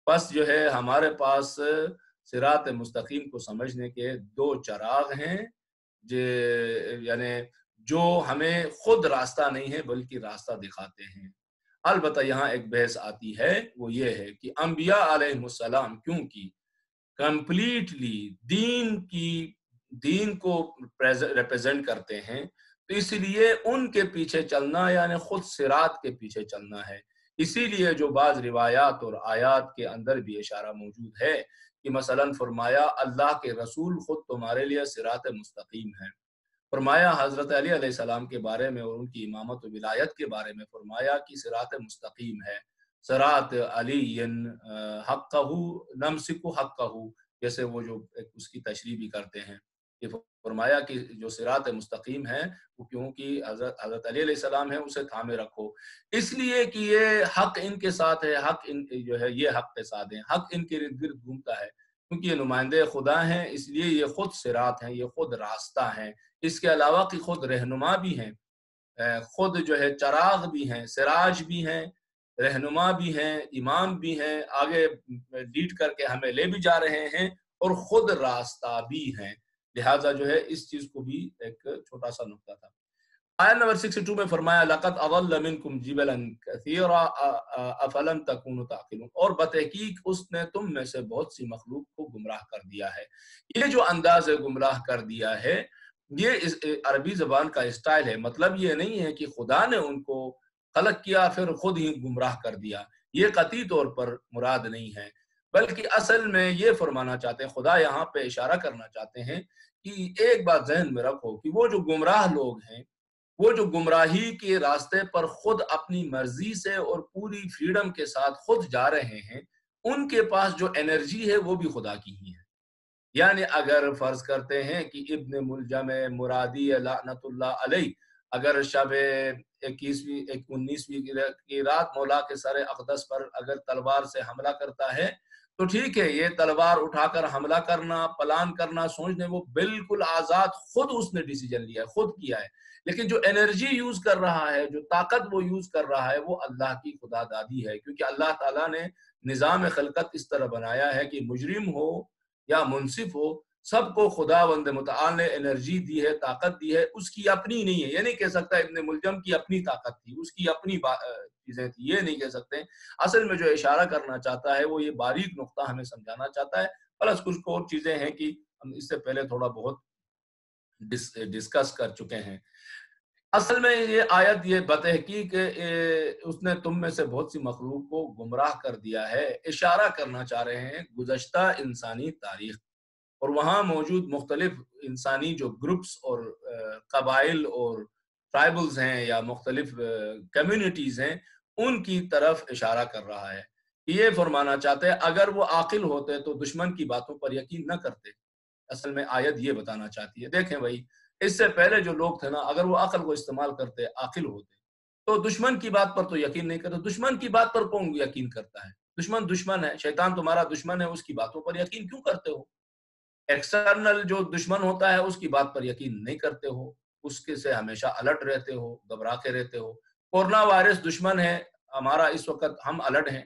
بس جو ہے ہمارے پاس صراط مستقیم کو سمجھنے کے دو چراغ ہیں، یعنی جو ہمیں خود راستہ نہیں ہے بلکہ راستہ دکھاتے ہیں۔ البتہ یہاں ایک بحث آتی ہے، وہ یہ ہے کہ انبیاء علیہ السلام کیونکہ کمپلیٹلی دین کو ریپرزینٹ کرتے ہیں، تو اسی لیے ان کے پیچھے چلنا یعنی خود صراط کے پیچھے چلنا ہے۔ اسی لیے جو بعض روایات اور آیات کے اندر بھی اشارہ موجود ہے کہ مثلا فرمایا اللہ کے رسول خود تمہارے لیے صراط مستقیم ہے، فرمایا حضرت علی علیہ السلام کے بارے میں اور ان کی امامت و ولایت کے بارے میں فرمایا کہ صراط مستقیم ہے، صراط علی حقہ نمسک حقہ، جیسے وہ جو اس کی تشریح بھی کرتے ہیں کہ فرمایا کہ جو صراط مستقیم ہے وہ کیونکہ حضرت علی علیہ السلام ہے، اسے تھامے رکھو، اس لیے کہ یہ حق ان کے ساتھ ہے، حق ان جو ہے یہ حق کے ساتھ ہیں، حق ان کے ارد گرد گھومتا ہے، کیونکہ یہ نمائندے خدا ہیں، اس لیے یہ خود صراط ہیں، یہ خود راستہ ہیں، اس کے علاوہ کہ خود رہنما بھی ہیں، خود جو ہے چراغ بھی ہیں، سراج بھی ہیں، رہنما بھی ہیں، امام بھی ہیں، آگے لیڈ کر کے ہمیں لے بھی جا رہے ہیں، اور خود راستہ بھی ہیں۔ لہٰذا جو ہے اس چیز کو بھی ایک چھوٹا سا نقطہ تھا۔ آیت نمبر 62 میں فرمایا لَقَدْ أَضَلَّ مِنْكُمْ جِبَلًا كَثِيرًا أَفَلَمْ تَكُونُوا تَعْقِلُونَ، اور بتحقیق اس نے تم میں سے بہت سی مخلوق کو گمراہ کر دیا ہے۔ یہ جو انداز گمراہ کر دیا ہے، یہ عربی زبان کا اسٹائل ہے، مطلب یہ نہیں ہے کہ خدا نے ان کو خلق کیا پھر خود ہی گمراہ کر دیا، یہ قطعی طور پر مراد نہیں ہے، بلکہ اصل میں یہ فرمانا چاہتے ہیں، خدا یہاں پہ اشارہ کرنا چاہتے ہیں کہ ایک بات ذہن میں رکھو کہ وہ جو گمراہ لوگ ہیں، وہ جو گمراہی کے راستے پر خود اپنی مرضی سے اور پوری فریڈم کے ساتھ خود جا رہے ہیں، ان کے پاس جو انرجی ہے وہ بھی خدا کی ہی ہے۔ یعنی اگر فرض کرتے ہیں کہ ابن ملجم مرادی لعنت اللہ علیہ اگر شب 19ویں کی رات مولا کے سر اقدس پر اگر تلوار سے حملہ کرتا ہے تو ٹھیک ہے، یہ تلوار اٹھا کر حملہ کرنا، پلان کرنا، سوچنے، وہ بالکل آزاد، خود اس نے ڈیسیجن لیا ہے، خود کیا ہے، لیکن جو انرجی یوز کر رہا ہے، جو طاقت وہ یوز کر رہا ہے، وہ اللہ کی خدا دادی ہے، کیونکہ اللہ تعالیٰ نے نظام خلقت اس طرح بنایا ہے کہ مجرم ہو یا منصف ہو، سب کو خداوند متعال نے انرجی دی ہے، طاقت دی ہے، اس کی اپنی نہیں ہے۔ یہ نہیں کہہ سکتا ابن ملجم کی اپنی طاقت تھی، اس کی اپنی چیزیں تھی، یہ نہیں کہہ سکتے۔ اصل میں جو اشارہ کرنا چاہتا ہے وہ یہ باریک نقطہ ہمیں سمجھانا چاہتا ہے، پلس کچھ اور چیزیں ہیں کہ ہم اس سے پہلے تھوڑا بہت ڈسکس کر چکے ہیں۔ اصل میں یہ آیت یہ بتحقیق اس نے تم میں سے بہت سی مخلوق کو گمراہ کر دیا ہے، اشارہ کرنا چاہ رہے ہیں گزشتہ انسانی تاریخ اور وہاں موجود مختلف انسانی جو گروپس اور قبائل اور ٹرائبلز ہیں یا مختلف کمیونٹیز ہیں، ان کی طرف اشارہ کر رہا ہے۔ یہ فرمانا چاہتے ہیں اگر وہ عاقل ہوتے تو دشمن کی باتوں پر یقین نہ کرتے۔ اصل میں آیت یہ بتانا چاہتی ہے، دیکھیں بھائی، اس سے پہلے جو لوگ تھے نا، اگر وہ عقل کو استعمال کرتے، عاقل ہوتے، تو دشمن کی بات پر تو یقین نہیں کرتے۔ دشمن کی بات پر کون یقین کرتا ہے؟ دشمن ہے، شیطان تمہارا دشمن ہے، اس کی باتوں پر یقین کیوں کرتے ہو؟ ایکسٹرنل جو دشمن ہوتا ہے اس کی بات پر یقین نہیں کرتے ہو، اس کے سے ہمیشہ الرٹ رہتے ہو، گھبرا کے رہتے ہو۔ کورونا وائرس دشمن ہے ہمارا، اس وقت ہم الرٹ ہیں،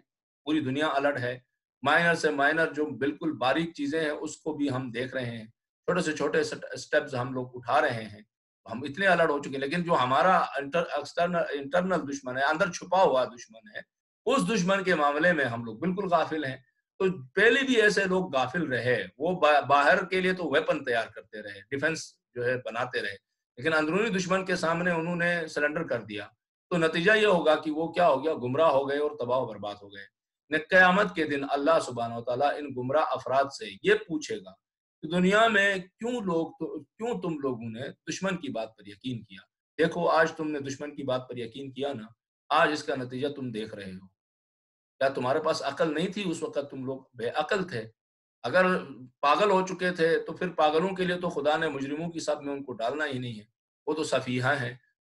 پوری دنیا الرٹ ہے، مائنر سے مائنر جو بالکل باریک چیزیں ہیں اس کو بھی ہم دیکھ رہے ہیں، چھوٹے سے چھوٹے سٹیپز ہم لوگ اٹھا رہے ہیں، ہم اتنے الرٹ ہو چکے ہیں، لیکن جو ہمارا انٹرنل دشمن ہے، اندر چھپا ہوا دشمن ہے، اس دشمن کے معاملے میں ہم لوگ بالکل غافل ہیں۔ تو پہلے بھی ایسے لوگ غافل رہے، وہ باہر کے لیے تو ویپن تیار کرتے رہے، ڈیفنس جو ہے بناتے رہے، لیکن اندرونی دشمن کے سامنے انہوں نے سرنڈر کر دیا، تو نتیجہ یہ ہوگا کہ وہ کیا ہو گیا، گمراہ ہو گئے اور تباہ و برباد ہو گئے۔ قیامت کے دن اللہ سبحانہ و تعالیٰ ان گمراہ افراد سے یہ پوچھے گا کہ دنیا میں کیوں تم لوگوں نے دشمن کی بات پر یقین کیا؟ دیکھو آج تم نے دشمن کی بات پر یقین کیا نا، آج اس کا نتیجہ تم دیکھ رہے ہو۔ کیا تمہارے پاس عقل نہیں تھی اس وقت؟ تم لوگ بے عقل تھے۔ اگر پاگل ہو چکے تھے تو پھر پاگلوں کے لیے تو خدا نے مجرموں کی صف میں ان کو ڈالنا ہی نہیں ہے، وہ تو سفیہہ ہیں۔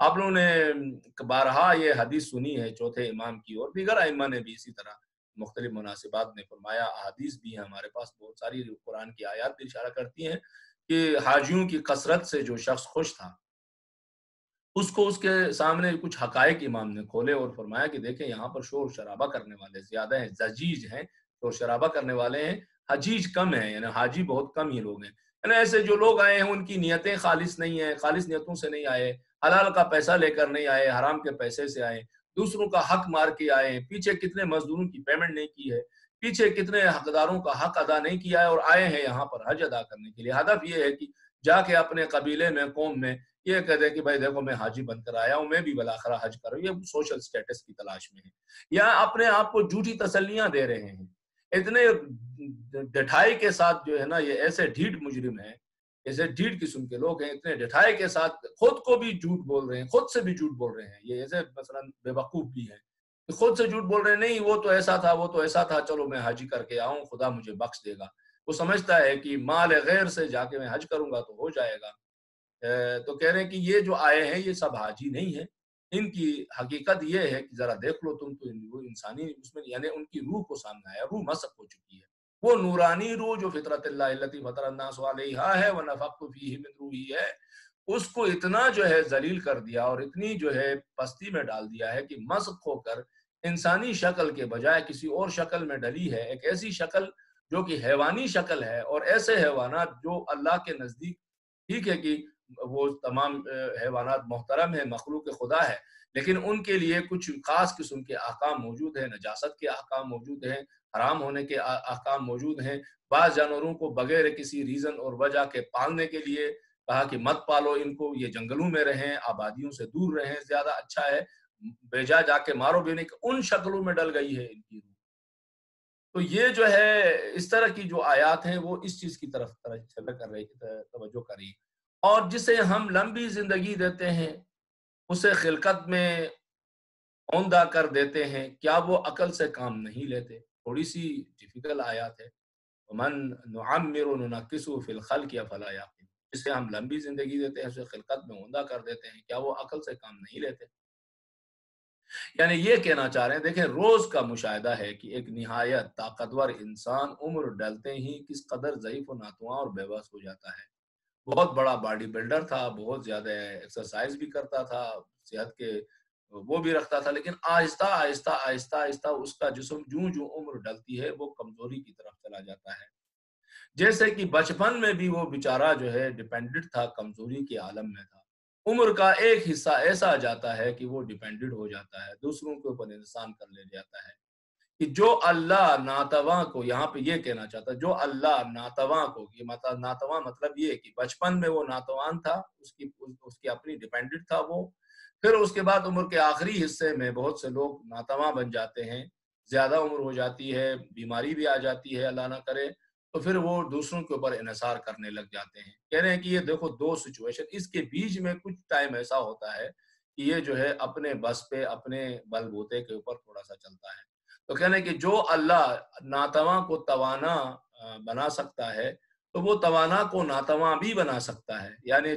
آپ لوگوں نے بارہا یہ حدیث سنی ہے چوتھے امام کی، اور دیگر ائمہ نے بھی اسی طرح مختلف مناسبات میں فرمایا، احادیث بھی ہیں ہمارے پاس بہت ساری، قرآن کی آیات بھی اشارہ کرتی ہیں کہ حاجیوں کی کثرت سے جو شخص خوش تھا، اس کو اس کے سامنے کچھ حقائق امام نے کھولے اور فرمایا کہ دیکھیں یہاں پر شور شرابہ کرنے والے زیادہ ہیں، زجیج ہیں، شور شرابہ کرنے والے ہیں، حجیج کم ہیں، یعنی حاجی بہت کم ہی لوگ ہیں، یعنی ایسے جو لوگ آئے ہیں ان کی نیتیں خالص نہیں ہیں، خالص نیتوں سے نہیں آئے، حلال کا پیسہ لے کر نہیں آئے، حرام کے پیسے سے آئے، دوسروں کا حق مار کے آئے ہیں، پیچھے کتنے مزدوروں کی پیمنٹ نہیں کی ہے، پیچھے کتنے حقداروں کا حق ادا نہیں کیا ہے، اور آئے ہیں یہاں پر حج ادا کرنے کے لیے۔ ہدف یہ ہے کہ جا کے اپنے قبیلے میں، قوم میں یہ کہتے ہیں کہ بھائی دیکھو میں حاجی بن کر آیا ہوں، میں بھی بالاخرہ حج کروں، یہ سوشل سٹیٹس کی تلاش میں ہے، یا اپنے آپ کو جھوٹی تسلیاں دے رہے ہیں۔ اتنے ڈٹھائی کے ساتھ جو ہے نا، یہ ایسے ڈھیٹ مجرم ہیں، ایسے ڈھیٹ قسم کے لوگ ہیں، اتنے ڈٹھائی کے ساتھ خود کو بھی جھوٹ بول رہے ہیں، خود سے بھی جھوٹ بول رہے ہیں، یہ ایسے مثلا بے وقوف بھی ہیں، خود سے جھوٹ بول رہے ہیں، نہیں وہ تو ایسا تھا، وہ تو ایسا تھا، چلو میں حج کر کے آؤں، خدا مجھے بخش دے گا۔ وہ سمجھتا ہے کہ مال غیر سے جا کے میں حج کروں گا تو ہو جائے گا۔ تو کہہ رہے ہیں کہ یہ جو آئے ہیں یہ سب حاجی نہیں ہیں، ان کی حقیقت یہ ہے کہ ذرا دیکھ لو تم تو وہ انسانی اس میں، یعنی ان کی روح کو سامنے آیا، روح مسخ ہو چکی ہے، وہ نورانی روح جو فطرت اللہ التی فطر الناس علیہا ہے ونفخت فیہ من روحی ہے، اس کو اتنا جو ہے ذلیل کر دیا اور اتنی جو ہے پستی میں ڈال دیا ہے کہ مسخ ہو کر انسانی شکل کے بجائے کسی اور شکل میں ڈلی ہے، ایک ایسی شکل جو کہ حیوانی شکل ہے، اور ایسے حیوانات جو اللہ کے نزدیک ٹھیک ہے کہ وہ تمام حیوانات محترم ہیں، مخلوق خدا ہے، لیکن ان کے لیے کچھ خاص قسم کے احکام موجود ہیں، نجاست کے احکام موجود ہیں، حرام ہونے کے احکام موجود ہیں۔ بعض جانوروں کو بغیر کسی ریزن اور وجہ کے پالنے کے لیے کہا کہ مت پالو ان کو، یہ جنگلوں میں رہیں، آبادیوں سے دور رہیں، زیادہ اچھا ہے، بیجا جا کے مارو بھی نہیں، ان شکلوں میں ڈل گئی ہے ان کی روح۔ تو یہ جو ہے اس طرح کی جو آیات ہیں وہ اس چیز کی طرف توجہ کر رہی ہے۔ اور جسے ہم لمبی زندگی دیتے ہیں، اسے خلقت میں عمدہ کر دیتے ہیں، کیا وہ عقل سے کام نہیں لیتے؟ تھوڑی سی ڈیفیکل آیات ہے۔ وَمَن نُعَمِّرُ نُنَكِّسُهُ فِي الْخَلْقِ أَفَلَا يَعْقِلُونَ، جسے ہم لمبی زندگی دیتے ہیں، اسے خلقت میں عمدہ کر دیتے ہیں، کیا وہ عقل سے کام نہیں لیتے؟ یعنی یہ کہنا چاہ رہے ہیں، دیکھیں روز کا مشاہدہ ہے کہ ایک نہایت طاقتور انسان عمر ڈلتے ہی کس قدر ضعیف و ناتواں اور بے بس ہو جاتا ہے۔ بہت بڑا باڈی بلڈر تھا، بہت زیادہ ایکسرسائز بھی کرتا تھا، صحت کے وہ بھی رکھتا تھا، لیکن آہستہ آہستہ آہستہ آہستہ اس کا جسم جوں جوں عمر ڈلتی ہے وہ کمزوری کی طرف چلا جاتا ہے۔ جیسے کہ بچپن میں بھی وہ بیچارہ جو ہے ڈیپینڈنٹ تھا، کمزوری کے عالم میں تھا، عمر کا ایک حصہ ایسا آ جاتا ہے کہ وہ ڈیپینڈنٹ ہو جاتا ہے، دوسروں کے اوپر انحصار کر لے جاتا ہے، کہ جو اللہ ناتواں کو، یہاں پہ یہ کہنا چاہتا ہے، جو اللہ ناتواں کو، یہ ناتواں مطلب یہ کہ بچپن میں وہ ناتوان تھا، اس کی اپنی ڈیپینڈنٹ تھا وہ، پھر اس کے بعد عمر کے آخری حصے میں بہت سے لوگ ناتواں بن جاتے ہیں، زیادہ عمر ہو جاتی ہے، بیماری بھی آ جاتی ہے اللہ نہ کرے، تو پھر وہ دوسروں کے اوپر انحصار کرنے لگ جاتے ہیں۔ کہہ رہے ہیں کہ یہ دیکھو دو سچویشن، اس کے بیچ میں کچھ ٹائم ایسا ہوتا ہے کہ یہ جو ہے اپنے بس پہ، اپنے بل بوتے کے اوپر تھوڑا سا چلتا ہے۔ تو کہنے کہ جو اللہ ناتواں کو توانا بنا سکتا ہے، تو وہ توانا کو ناتواں بھی بنا سکتا ہے، یعنی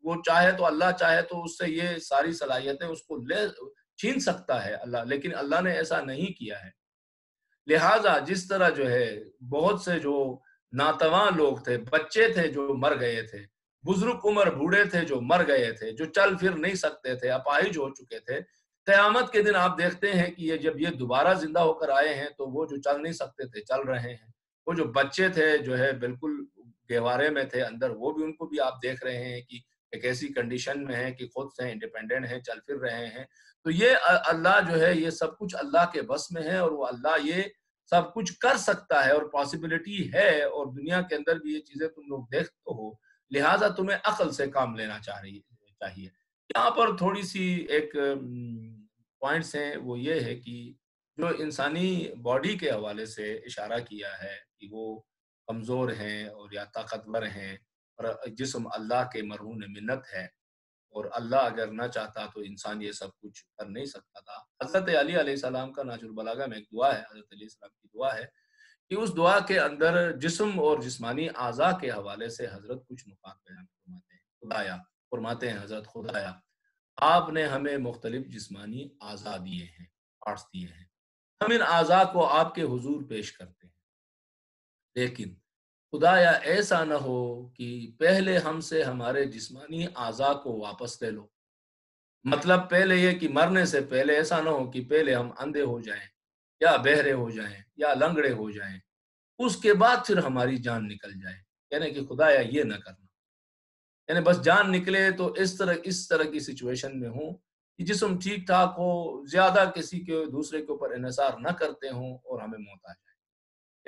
وہ چاہے تو، اللہ چاہے تو اس سے یہ ساری صلاحیتیں اس کو لے چھین سکتا ہے اللہ، لیکن اللہ نے ایسا نہیں کیا ہے۔ لہٰذا جس طرح جو ہے بہت سے جو ناتواں لوگ تھے، بچے تھے جو مر گئے تھے، بزرگ عمر بوڑھے تھے جو مر گئے تھے، جو چل پھر نہیں سکتے تھے، اپاہج ہو چکے تھے، قیامت کے دن آپ دیکھتے ہیں کہ یہ جب یہ دوبارہ زندہ ہو کر آئے ہیں تو وہ جو چل نہیں سکتے تھے چل رہے ہیں، وہ جو بچے تھے جو ہے بالکل گہوارے میں تھے اندر، وہ بھی ان کو بھی آپ دیکھ رہے ہیں کہ ایک ایسی کنڈیشن میں ہے کہ خود سے انڈیپینڈنٹ ہیں، چل پھر رہے ہیں۔ تو یہ اللہ جو ہے یہ سب کچھ اللہ کے بس میں ہے، اور وہ اللہ یہ سب کچھ کر سکتا ہے، اور پاسبلٹی ہے، اور دنیا کے اندر بھی یہ چیزیں تم لوگ دیکھتے ہو، لہٰذا تمہیں عقل سے کام لینا چاہیے۔ یہاں پر تھوڑی سی ایک پوائنٹس ہیں، وہ یہ ہے کہ جو انسانی باڈی کے حوالے سے اشارہ کیا ہے کہ وہ کمزور ہیں اور یا طاقتور ہیں، اور جسم اللہ کے مرہون منت ہے، اور اللہ اگر نہ چاہتا تو انسان یہ سب کچھ کر نہیں سکتا تھا۔ حضرت علی علیہ السلام کا نہج البلاغہ میں ایک دعا ہے، حضرت علیہ السلام کی دعا ہے کہ اس دعا کے اندر جسم اور جسمانی اعضاء کے حوالے سے حضرت کچھ نکات بیان فرماتے ہیں۔ خدایا فرماتے ہیں حضرت، خدایا آپ نے ہمیں مختلف جسمانی اعضاء دیے ہیں، پارٹس دیے ہیں، ہم ان اعضاء کو آپ کے حضور پیش کرتے ہیں، لیکن خدایا ایسا نہ ہو کہ پہلے ہم سے ہمارے جسمانی اعضاء کو واپس لے لو۔ مطلب پہلے یہ کہ مرنے سے پہلے ایسا نہ ہو کہ پہلے ہم اندھے ہو جائیں یا بہرے ہو جائیں یا لنگڑے ہو جائیں، اس کے بعد پھر ہماری جان نکل جائے، یعنی کہ خدایا یہ نہ کرنا، یعنی بس جان نکلے تو اس طرح کی سچویشن میں ہوں کہ جسم ٹھیک ٹھاک ہو، زیادہ کسی کے دوسرے کے اوپر انحصار نہ کرتے ہوں اور ہمیں موت آ جائے،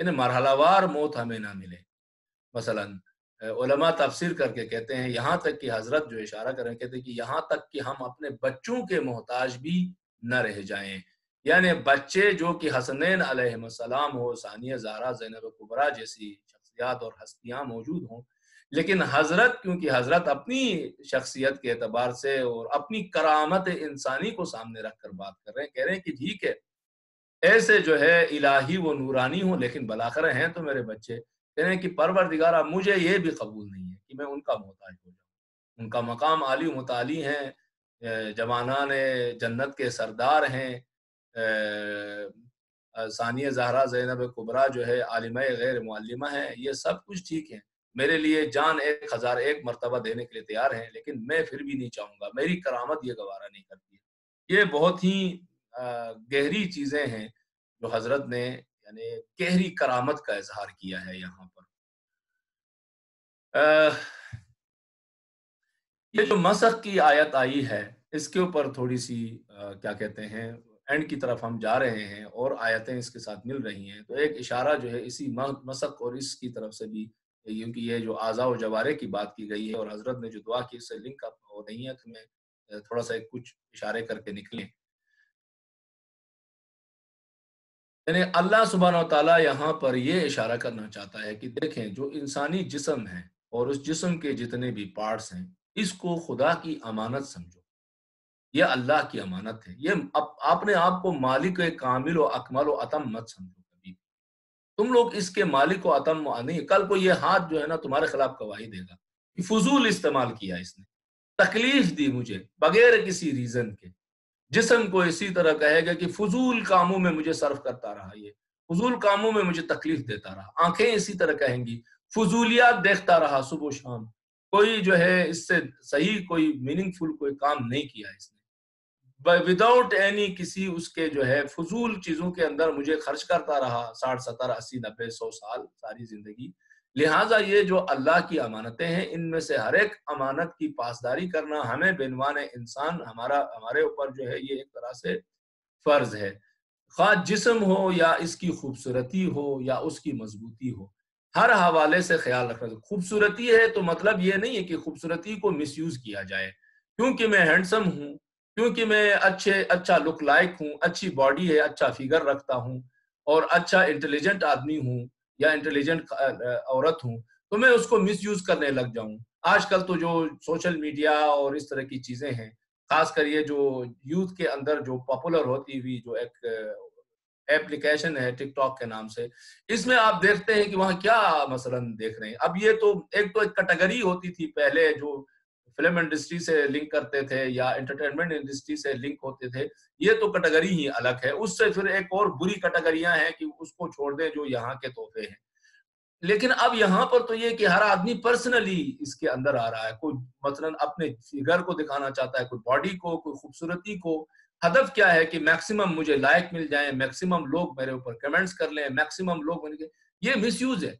یعنی مرحلہ وار موت ہمیں نہ ملے۔ مثلا علماء تفسیر کر کے کہتے ہیں، یہاں تک کہ حضرت جو اشارہ کریں کہتے ہیں کہ یہاں تک کہ ہم اپنے بچوں کے محتاج بھی نہ رہ جائیں، یعنی بچے جو کہ حسنین علیہ السلام ہو، ثانیہ زہرا، زینب کبریٰ جیسی شخصیات اور ہستیاں موجود ہوں، لیکن حضرت کیونکہ حضرت اپنی شخصیت کے اعتبار سے اور اپنی کرامت انسانی کو سامنے رکھ کر بات کر رہے ہیں، کہہ رہے ہیں کہ ٹھیک ہے ایسے جو ہے الہی و نورانی ہوں، لیکن بالاخره ہیں تو میرے بچے، کہہ رہے ہیں کہ پروردگارہ مجھے یہ بھی قبول نہیں ہے کہ میں ان کا محتاج ہو جاؤں، ان کا مقام عالی و متعالی ہیں، جوانان جنت کے سردار ہیں، ثانیہ زہرا زینب کبریٰ جو ہے عالمہ غیر معلمہ ہیں، یہ سب کچھ ٹھیک ہے، میرے لیے جان 1001 مرتبہ دینے کے لیے تیار ہیں، لیکن میں پھر بھی نہیں چاہوں گا، میری کرامت یہ گوارا نہیں کرتی ہے۔ یہ بہت ہی گہری چیزیں ہیں جو حضرت نے یعنی گہری کرامت کا اظہار کیا ہے یہاں پر۔ یہ جو مسخ کی آیت آئی ہے اس کے اوپر تھوڑی سی کیا کہتے ہیں اینڈ کی طرف ہم جا رہے ہیں اور آیتیں اس کے ساتھ مل رہی ہیں، تو ایک اشارہ جو ہے اسی مسخ اور اس کی طرف سے بھی، کیونکہ یہ جو اعضاء و جوارح کی بات کی گئی ہے اور حضرت نے جو دعا کی اس سے لنک اپ ہو رہی ہے، تو میں تھوڑا سا کچھ اشارے کر کے نکلیں۔ یعنی اللہ سبحانہ و تعالیٰ یہاں پر یہ اشارہ کرنا چاہتا ہے کہ دیکھیں جو انسانی جسم ہے اور اس جسم کے جتنے بھی پارٹس ہیں، اس کو خدا کی امانت سمجھو، یہ اللہ کی امانت ہے، یہ اپنے آپ کو مالک کامل و اکمل و اتم مت سمجھو کبھی، تم لوگ اس کے مالک و اتم نہیں، کل کو یہ ہاتھ جو ہے نا تمہارے خلاف گواہی دے گا کہ فضول استعمال کیا اس نے، تکلیف دی مجھے بغیر کسی ریزن کے، جسم کو اسی طرح کہے گا کہ فضول کاموں میں مجھے صرف کرتا رہا، یہ فضول کاموں میں مجھے تکلیف دیتا رہا، آنکھیں اسی طرح کہیں گی فضولیات دیکھتا رہا صبح و شام، کوئی جو ہے اس سے صحیح کوئی میننگ فل کوئی کام نہیں کیا اس نے، وداؤٹ اینی کسی اس کے جو ہے فضول چیزوں کے اندر مجھے خرچ کرتا رہا 60 70 80 90 100 سال ساری زندگی۔ لہٰذا یہ جو اللہ کی امانتیں ہیں ان میں سے ہر ایک امانت کی پاسداری کرنا ہمیں بعنوان انسان ہمارے اوپر جو ہے یہ ایک طرح سے فرض ہے، خواہ جسم ہو یا اس کی خوبصورتی ہو یا اس کی مضبوطی ہو، ہر حوالے سے خیال رکھنا۔ خوبصورتی ہے تو مطلب یہ نہیں ہے کہ خوبصورتی کو مس یوز کیا جائے، کیونکہ میں ہینڈسم ہوں، کیونکہ میں اچھا لک لائک ہوں، اچھی باڈی ہے، اچھا فگر رکھتا ہوں اور اچھا انٹیلیجنٹ آدمی ہوں یا انٹیلیجنٹ عورت ہوں، تو میں اس کو مس یوز کرنے لگ جاؤں۔ آج کل تو جو سوشل میڈیا اور اس طرح کی چیزیں ہیں، خاص کر یہ جو یوتھ کے اندر جو پاپولر ہوتی ہوئی جو ایک ایپلیکیشن ہے ٹک ٹاک کے نام سے، اس میں آپ دیکھتے ہیں کہ وہاں کیا مثلا دیکھ رہے ہیں۔ اب یہ تو ایک کیٹیگری ہوتی تھی پہلے جو فلم انڈسٹری سے لنک کرتے تھے یا انٹرٹینمنٹ انڈسٹری سے لنک ہوتے تھے، یہ تو کیٹیگری ہی الگ ہے، اس سے پھر ایک اور بری کیٹیگریاں ہیں کہ اس کو چھوڑ دیں جو یہاں کے تحفے ہیں۔ لیکن اب یہاں پر تو یہ کہ ہر آدمی پرسنلی اس کے اندر آ رہا ہے، کوئی مثلا اپنے فگر کو دکھانا چاہتا ہے، کوئی باڈی کو، کوئی خوبصورتی کو، ہدف کیا ہے کہ میکسیمم مجھے لائک مل جائیں، میکسیمم لوگ میرے اوپر کمنٹس کر لیں، میکسیمم لوگ یہ مس یوز ہے،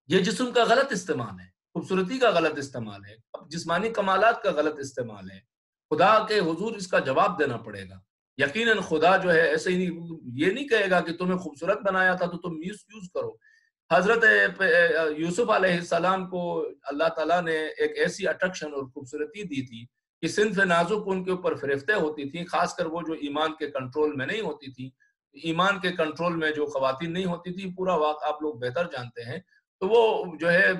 یہ جسم کا غلط استعمال ہے، خوبصورتی کا غلط استعمال ہے، جسمانی کمالات کا غلط استعمال ہے، خدا کے حضور اس کا جواب دینا پڑے گا۔ یقیناً خدا جو ہے ایسے ہی یہ نہیں کہے گا کہ تمہیں خوبصورت بنایا تھا تو تم مس یوز کرو۔ حضرت یوسف علیہ السلام کو اللہ تعالیٰ نے ایک ایسی اٹریکشن اور خوبصورتی دی تھی کہ صنف نازک ان کے اوپر فریفتیں ہوتی تھیں، خاص کر وہ جو ایمان کے کنٹرول میں نہیں ہوتی تھی، ایمان کے کنٹرول میں جو خواتین نہیں ہوتی تھی، پورا واقعہ آپ لوگ بہتر جانتے ہیں، تو وہ جو ہے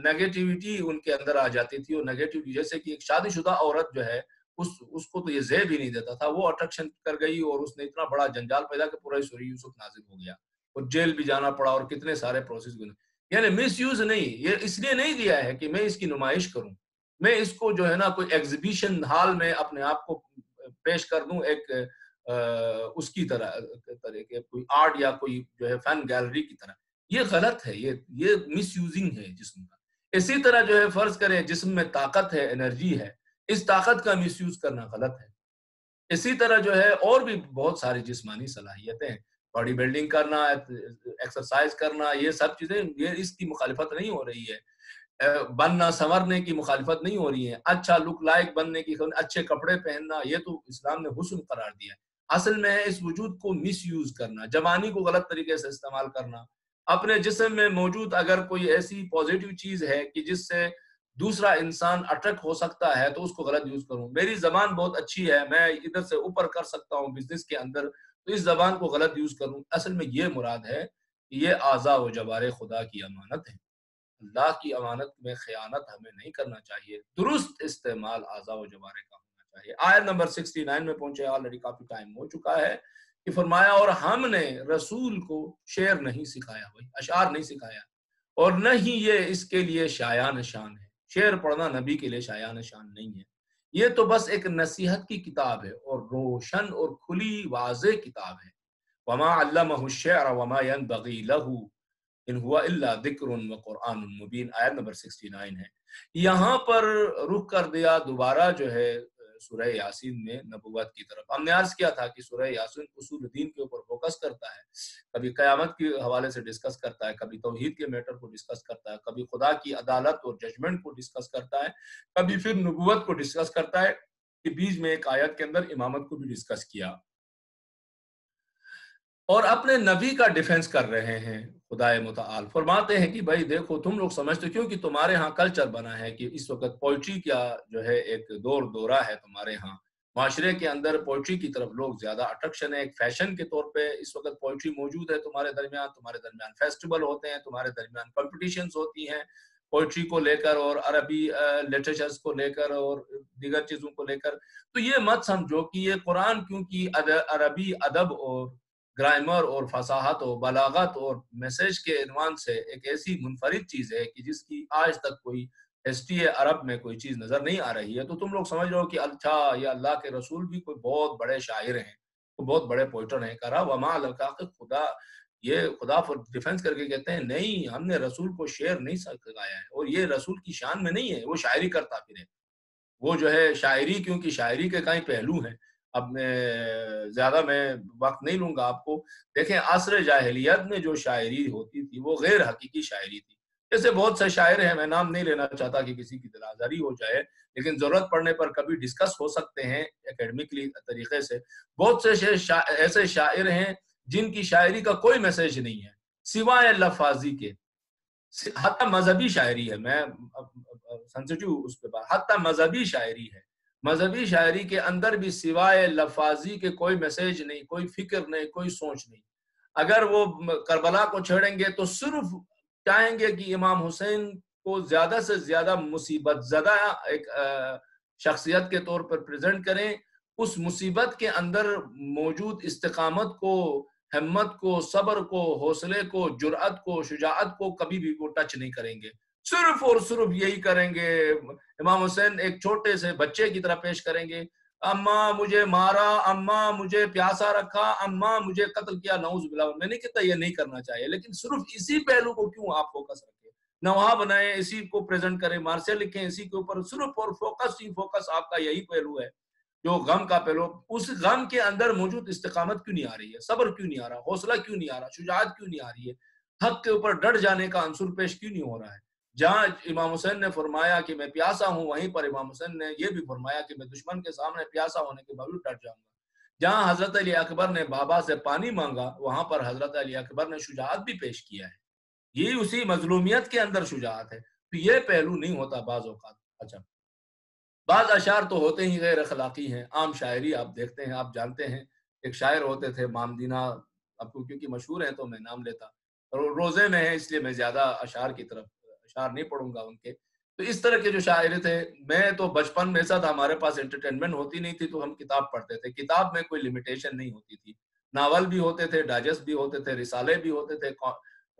نیگیٹیوٹی ان کے اندر آ جاتی تھی، اور نیگیٹیوٹی جیسے کہ ایک شادی شدہ عورت جو ہے اس کو تو یہ زیب ہی نہیں دیتا تھا، وہ اٹریکشن کر گئی اور اس نے اتنا بڑا جنجال پیدا کہ پورا سورہ یوسف نازل ہو گیا اور جیل بھی جانا پڑا اور کتنے سارے پروسیس گزرے۔ یعنی مس یوز نہیں، یہ اس لیے نہیں دیا ہے کہ میں اس کی نمائش کروں، میں اس کو جو ہے نا کوئی ایگزیبیشن ہال میں اپنے آپ کو پیش کر دوں ایک اس کی طرح کہ کوئی آرٹ یا کوئی جو ہے فن گیلری کی طرح. یہ غلط ہے، یہ مس یوزنگ ہے جسم کا. اسی طرح جو ہے فرض کریں جسم میں طاقت ہے، انرجی ہے، اس طاقت کا مس یوز کرنا غلط ہے. اسی طرح جو ہے اور بھی بہت ساری جسمانی صلاحیتیں ہیں، باڈی بلڈنگ کرنا، ایکسرسائز کرنا، یہ سب چیزیں یہ اس کی مخالفت نہیں ہو رہی ہے. بننا سنورنے کی مخالفت نہیں ہو رہی ہے، اچھا لک لائک بننے کی، اچھے کپڑے پہننا، یہ تو اسلام نے حسن قرار دیا ہے. اصل میں ہے اس وجود کو مس یوز کرنا، جوانی کو غلط طریقے سے استعمال کرنا. اپنے جسم میں موجود اگر کوئی ایسی پازیٹیو چیز ہے کہ جس سے دوسرا انسان اٹریکٹ ہو سکتا ہے تو اس کو غلط یوز کروں. میری زبان بہت اچھی ہے، میں ادھر سے اوپر کر سکتا ہوں بزنس کے اندر، تو اس زبان کو غلط یوز کروں. اصل میں یہ مراد ہے کہ یہ اعضاء و جوارح خدا کی امانت ہے. اللہ کی امانت میں خیانت ہمیں نہیں کرنا چاہیے. درست استعمال اعضاء و جوارح کا ہونا چاہیے. آیت نمبر 69 میں پہنچے، آلریڈی کافی ٹائم ہو چکا ہے، کہ فرمایا اور ہم نے رسول کو شعر نہیں سکھایا، بھائی اشعار نہیں سکھایا، اور نہ ہی یہ اس کے لیے شایان شان ہے. شعر پڑھنا نبی کے لیے شایان شان نہیں ہے. یہ تو بس ایک نصیحت کی کتاب ہے اور روشن اور کھلی واضح کتاب ہے. وما علمہ الشعر وما ينبغي له ان ہوا الا ذکر و قرآن مبین. آیت نمبر 69 ہے. یہاں پر رخ کر دیا دوبارہ جو ہے سورہ یاسین میں نبوت کی طرف. ہم نے عرض کیا تھا کہ سورہ یاسین اصول دین کے اوپر فوکس کرتا ہے، کبھی قیامت کے حوالے سے ڈسکس کرتا ہے، کبھی توحید کے میٹر کو ڈسکس کرتا ہے، کبھی خدا کی عدالت اور ججمنٹ کو ڈسکس کرتا ہے، کبھی پھر نبوت کو ڈسکس کرتا ہے، کہ بیچ میں ایک آیت کے اندر امامت کو بھی ڈسکس کیا. اور اپنے نبی کا ڈیفنس کر رہے ہیں. خدا متعال فرماتے ہیں کہ بھائی دیکھو تم لوگ سمجھتے کیوں کہ تمہارے ہاں کلچر بنا ہے کہ اس وقت پوئٹری کا جو ہے ایک دورہ ہے تمہارے ہاں معاشرے کے اندر. پوئٹری کی طرف لوگ زیادہ اٹریکشن ہے، ایک فیشن کے طور پہ اس وقت پوئٹری موجود ہے تمہارے درمیان فیسٹیول ہوتے ہیں، تمہارے درمیان کمپٹیشنز ہوتی ہیں پوئٹری کو لے کر اور عربی لٹریچرز کو لے کر اور دیگر چیزوں کو لے کر. تو یہ مت سمجھو کہ یہ قرآن کیونکہ عربی ادب اور گرامر اور فصاحت اور بلاغت اور میسج کے عنوان سے ایک ایسی منفرد چیز ہے کہ جس کی آج تک کوئی ہسٹری عرب میں کوئی چیز نظر نہیں آ رہی ہے. تو تم لوگ سمجھ رہے ہو کہ اچھا یا اللہ کے رسول بھی کوئی بہت بڑے شاعر ہیں، کوئی بہت بڑے پوئٹر ہیں. کرا وما القاق خدا، یہ خدا ڈیفنس کر کے کہتے ہیں نہیں، ہم نے رسول کو شعر نہیں سکھایا ہے، اور یہ رسول کی شان میں نہیں ہے. وہ شاعری کرتا پھر ہے، وہ جو ہے شاعری، کیونکہ شاعری کے کئی پہلو ہیں. اب زیادہ میں وقت نہیں لوں گا آپ کو. دیکھیں عصر جاہلیت میں جو شاعری ہوتی تھی وہ غیر حقیقی شاعری تھی. جیسے بہت سے شاعر ہیں، میں نام نہیں لینا چاہتا کہ کسی کی دل آزاری ہو جائے، لیکن ضرورت پڑنے پر کبھی ڈسکس ہو سکتے ہیں اکیڈمکلی طریقے سے. بہت سے ایسے شاعر ہیں جن کی شاعری کا کوئی میسج نہیں ہے سوائے لفاظی کے. حتی مذہبی شاعری ہے، میں سنسیٹیو اس پہ بات، حتی مذہبی شاعری ہے، مذہبی شاعری کے اندر بھی سوائے لفاظی کے کوئی میسیج نہیں، کوئی فکر نہیں، کوئی سوچ نہیں. اگر وہ کربلا کو چھیڑیں گے تو صرف چاہیں گے کہ امام حسین کو زیادہ سے زیادہ مصیبت زدہ ایک شخصیت کے طور پر پریزنٹ کریں. اس مصیبت کے اندر موجود استقامت کو، ہمت کو، صبر کو، حوصلے کو، جرأت کو، شجاعت کو کبھی بھی وہ ٹچ نہیں کریں گے. صرف اور صرف یہی کریں گے. امام حسین ایک چھوٹے سے بچے کی طرح پیش کریں گے، اماں مجھے مارا، اماں مجھے پیاسا رکھا، اماں مجھے قتل کیا. نعوذ باللہ. میں نہیں کہتا یہ نہیں کرنا چاہیے، لیکن صرف اسی پہلو کو کیوں آپ فوکس رکھیں، نوحہ بنائیں، اسی کو پریزنٹ کریں، مارسیل لکھیں اسی کے اوپر، صرف اور فوکس آپ کا یہی پہلو ہے جو غم کا پہلو. اس غم کے اندر موجود استقامت کیوں نہیں آ رہی ہے، صبر کیوں نہیں آ رہا، حوصلہ کیوں نہیں آ رہا، شجاعت کیوں نہیں آ رہی ہے، حق کے اوپر ڈٹ جانے کا عنصر پیش کیوں نہیں ہو رہا ہے. جہاں امام حسین نے فرمایا کہ میں پیاسا ہوں، وہیں پر امام حسین نے یہ بھی فرمایا کہ میں دشمن کے سامنے پیاسا ہونے کے باوجود ڈٹ جاؤں گا. جہاں حضرت علی اکبر نے بابا سے پانی مانگا، وہاں پر حضرت علی اکبر نے شجاعت بھی پیش کیا ہے. یہ اسی مظلومیت کے اندر شجاعت ہے. تو یہ پہلو نہیں ہوتا بعض اوقات. اچھا، بعض اشعار تو ہوتے ہی غیر اخلاقی ہیں. عام شاعری آپ دیکھتے ہیں، آپ جانتے ہیں، ایک شاعر ہوتے تھے مامدینہ، آپ کو کیونکہ مشہور ہیں تو میں نام لیتا، روزے میں ہے اس لیے میں زیادہ اشعار کی طرف اشعار نہیں پڑھوں گا ان کے. تو اس طرح کے جو شاعر تھے، میں تو بچپن میں ایسا تھا، ہمارے پاس انٹرٹینمنٹ ہوتی نہیں تھی تو ہم کتاب پڑھتے تھے. کتاب میں کوئی لمیٹیشن نہیں ہوتی تھی. ناول بھی ہوتے تھے، ڈائجسٹ بھی ہوتے تھے، رسالے بھی ہوتے تھے،